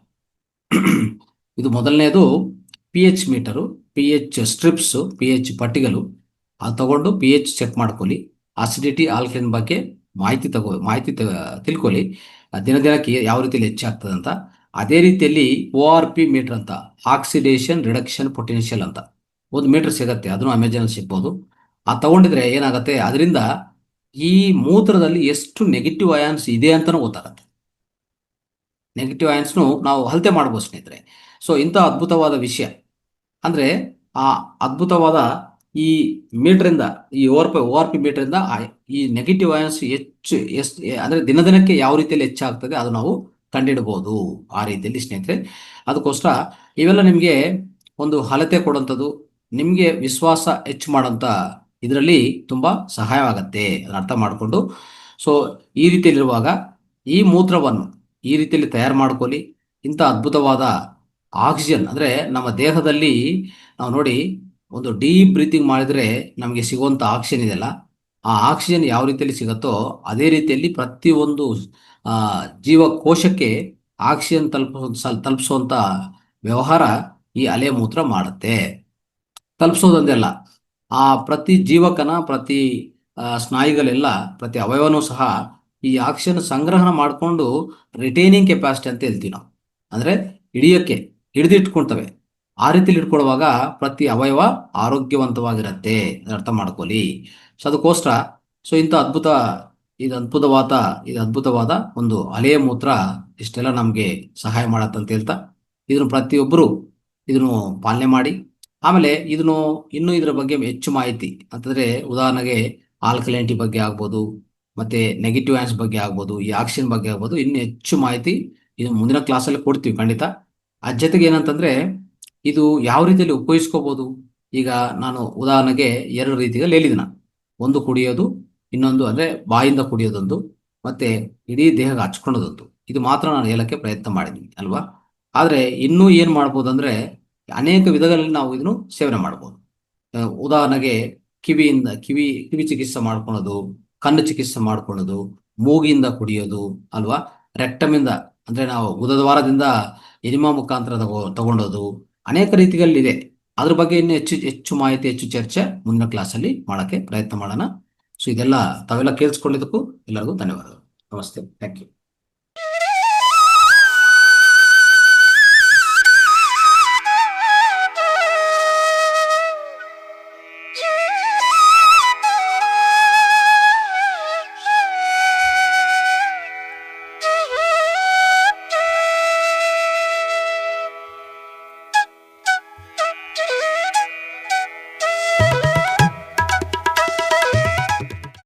ಇದು ಮೊದಲನೇದು pH metre, pH strips, pH ಪಟ್ಟಿಗಳು. ಅದು ತಗೊಂಡು pH ಚೆಕ್ ಮಾಡ್ಕೊಳ್ಳಿ. ಅಸಿಡಿಟಿ ಆಲ್ಕಲೈನ್ ಬಗ್ಗೆ ಮಾಹಿತಿ ತಿಳ್ಕೊಳ್ಳಿ. ದಿನ ದಿನಕ್ಕೆ ಯಾವ ರೀತಿಯಲ್ಲಿ ಹೆಚ್ಚಾಗ್ತದೆ ಅಂತ. ಅದೇ ರೀತಿಯಲ್ಲಿ ORP ಮೀಟರ್ ಅಂತ, ಆಕ್ಸಿಡೇಷನ್ ರಿಡಕ್ಷನ್ ಪೊಟೆನ್ಷಿಯಲ್ ಅಂತ ಒಂದು ಮೀಟರ್ ಸಿಗತ್ತೆ. ಅದನ್ನು ಅಮೆಜಾನ್ ಸಿಗ್ಬೋದು. ಅದು ತಗೊಂಡಿದ್ರೆ ಏನಾಗುತ್ತೆ, ಅದರಿಂದ ಈ ಮೂತ್ರದಲ್ಲಿ ಎಷ್ಟು ನೆಗೆಟಿವ್ ಅಯಾನ್ಸ್ ಇದೆ ಅಂತಲೂ ಗೊತ್ತಾಗತ್ತೆ. ನೆಗೆಟಿವ್ ಅಯಾನ್ಸ್ನು ನಾವು ಅಳತೆ ಮಾಡ್ಬೋದು ಸ್ನೇಹಿತರೆ. ಸೊ ಇಂಥ ಅದ್ಭುತವಾದ ವಿಷಯ ಅಂದರೆ ಆ ಅದ್ಭುತವಾದ ಈ ಮೀಟರಿಂದ, ಈ ORP ಮೀಟರಿಂದ ಈ ನೆಗೆಟಿವ್ ಅಯಾನ್ಸ್ ಅಂದರೆ ದಿನಕ್ಕೆ ಯಾವ ರೀತಿಯಲ್ಲಿ ಹೆಚ್ಚಾಗ್ತದೆ ಅದು ನಾವು ಕಂಡಿಡ್ಬೋದು ಆ ರೀತಿಯಲ್ಲಿ ಸ್ನೇಹಿತರೆ. ಅದಕ್ಕೋಸ್ಕರ ಇವೆಲ್ಲ ನಿಮಗೆ ಒಂದು ಅಳತೆ ಕೊಡುವಂಥದ್ದು, ನಿಮಗೆ ವಿಶ್ವಾಸ ಹೆಚ್ಚು ಮಾಡೋಂಥ ಇದರಲ್ಲಿ ತುಂಬ ಸಹಾಯವಾಗತ್ತೆ. ಅದನ್ನು ಅರ್ಥ ಮಾಡಿಕೊಂಡು ಸೊ ಈ ರೀತಿಯಲ್ಲಿರುವಾಗ ಈ ಮೂತ್ರವನ್ನು ಈ ರೀತಿಯಲ್ಲಿ ತಯಾರು ಮಾಡ್ಕೊಳ್ಳಿ. ಇಂಥ ಅದ್ಭುತವಾದ ಆಕ್ಸಿಜನ್ ಅಂದರೆ ನಮ್ಮ ದೇಹದಲ್ಲಿ ನಾವು ನೋಡಿ, ಒಂದು ಡೀಪ್ ಬ್ರೀತಿಂಗ್ ಮಾಡಿದರೆ ನಮಗೆ ಸಿಗುವಂಥ ಆಕ್ಸಿಜನ್ ಇದೆಯಲ್ಲ, ಆ ಆಕ್ಸಿಜನ್ ಯಾವ ರೀತಿಯಲ್ಲಿ ಸಿಗುತ್ತೋ ಅದೇ ರೀತಿಯಲ್ಲಿ ಪ್ರತಿಯೊಂದು ಜೀವಕೋಶಕ್ಕೆ ಆಕ್ಸಿಜನ್ ತಲುಪಿಸುವಂಥ ವ್ಯವಹಾರ ಈ ಅಲೆ ಮೂತ್ರ ಮಾಡುತ್ತೆ. ತಲುಪಿಸೋದೊಂದೆಲ್ಲ, ಆ ಪ್ರತಿ ಜೀವಕನ, ಪ್ರತಿ ಸ್ನಾಯುಗಳೆಲ್ಲ, ಪ್ರತಿ ಅವಯವನೂ ಸಹ ಈ ಆಕ್ಸಿಜನ್ ಸಂಗ್ರಹಣ ಮಾಡಿಕೊಂಡು ರಿಟೈನಿಂಗ್ ಕೆಪಾಸಿಟಿ ಅಂತ ಹೇಳ್ತೀವಿ ನಾವು. ಅಂದರೆ ಹಿಡಿದಿಟ್ಕೊಳ್ತವೆ. ಆ ರೀತಿಯಲ್ಲಿ ಇಟ್ಕೊಳ್ಳುವಾಗ ಪ್ರತಿ ಅವಯವ ಆರೋಗ್ಯವಂತವಾಗಿರುತ್ತೆ. ಅರ್ಥ ಮಾಡ್ಕೊಳ್ಳಿ. ಸೊ ಅದಕ್ಕೋಸ್ಕರ ಸೊ ಇಂಥ ಇದು ಅದ್ಭುತವಾದ ಒಂದು ಅಲೆಯ ಮೂತ್ರ ಇಷ್ಟೆಲ್ಲ ನಮಗೆ ಸಹಾಯ ಮಾಡತ್ತಂತ ಹೇಳ್ತಾ, ಇದನ್ನು ಪ್ರತಿಯೊಬ್ಬರು ಇದನ್ನು ಪಾಲನೆ ಮಾಡಿ. ಆಮೇಲೆ ಇನ್ನೂ ಇದರ ಬಗ್ಗೆ ಹೆಚ್ಚು ಮಾಹಿತಿ ಅಂತಂದರೆ, ಉದಾಹರಣೆಗೆ ಆಲ್ಕಲೈನಿಟಿ ಬಗ್ಗೆ ಆಗ್ಬೋದು, ಮತ್ತು ನೆಗೆಟಿವ್ ಆಯನ್ಸ್ ಬಗ್ಗೆ ಆಗ್ಬೋದು, ಈ ಆಕ್ಸಿಜನ್ ಬಗ್ಗೆ ಆಗ್ಬೋದು. ಇನ್ನೂ ಹೆಚ್ಚು ಮಾಹಿತಿ ಇದು ಮುಂದಿನ ಕ್ಲಾಸಲ್ಲಿ ಕೊಡ್ತೀವಿ ಖಂಡಿತ. ಅದ್ರ ಜೊತೆಗೆ ಏನಂತಂದರೆ, ಇದು ಯಾವ ರೀತಿಯಲ್ಲಿ ಉಪಯೋಗಿಸ್ಕೋಬೋದು. ಈಗ ನಾನು ಉದಾಹರಣೆಗೆ 2 ರೀತಿಯಲ್ಲಿ ಹೇಳಿದೆ. ಒಂದು ಕುಡಿಯೋದು, ಇನ್ನೊಂದು ಅಂದರೆ ಬಾಯಿಂದ ಕುಡಿಯೋದೊಂದು, ಮತ್ತು ಇಡೀ ದೇಹಕ್ಕೆ ಹಚ್ಕೊಳ್ಳೋದೊಂದು. ಇದು ಮಾತ್ರ ನಾನು ಹೇಳೋಕ್ಕೆ ಪ್ರಯತ್ನ ಮಾಡಿದ್ದೀನಿ ಅಲ್ವಾ. ಆದರೆ ಇನ್ನೂ ಏನು ಮಾಡ್ಬೋದು ಅಂದರೆ, ಅನೇಕ ವಿಧಗಳಲ್ಲಿ ನಾವು ಇದನ್ನು ಸೇವನೆ ಮಾಡ್ಬೋದು. ಉದಾಹರಣೆಗೆ ಕಿವಿ ಚಿಕಿತ್ಸೆ ಮಾಡ್ಕೊಳ್ಳೋದು, ಕಣ್ಣು ಚಿಕಿತ್ಸೆ ಮಾಡ್ಕೊಳ್ಳೋದು, ಮೂಗಿಂದ ಕುಡಿಯೋದು ಅಲ್ವಾ, ರೆಕ್ಟಮಿಂದ ಅಂದರೆ ನಾವು ಗುದದ್ವಾರದಿಂದ ಎನಿಮಾ ಮುಖಾಂತರ ತಗೊಂಡೋದು, ಅನೇಕ ರೀತಿಗಳಿದೆ. ಅದ್ರ ಬಗ್ಗೆ ಇನ್ನೂ ಹೆಚ್ಚು ಮಾಹಿತಿ, ಹೆಚ್ಚು ಚರ್ಚೆ ಮುಂದಿನ ಕ್ಲಾಸಲ್ಲಿ ಮಾಡೋಕ್ಕೆ ಪ್ರಯತ್ನ ಮಾಡೋಣ. ಸೊ ಇದೆಲ್ಲ ತಾವೆಲ್ಲ ಕೇಳಿಸ್ಕೊಂಡಿದ್ದಕ್ಕೂ ಎಲ್ಲರಿಗೂ ಧನ್ಯವಾದಗಳು. ನಮಸ್ತೆ. Thank you.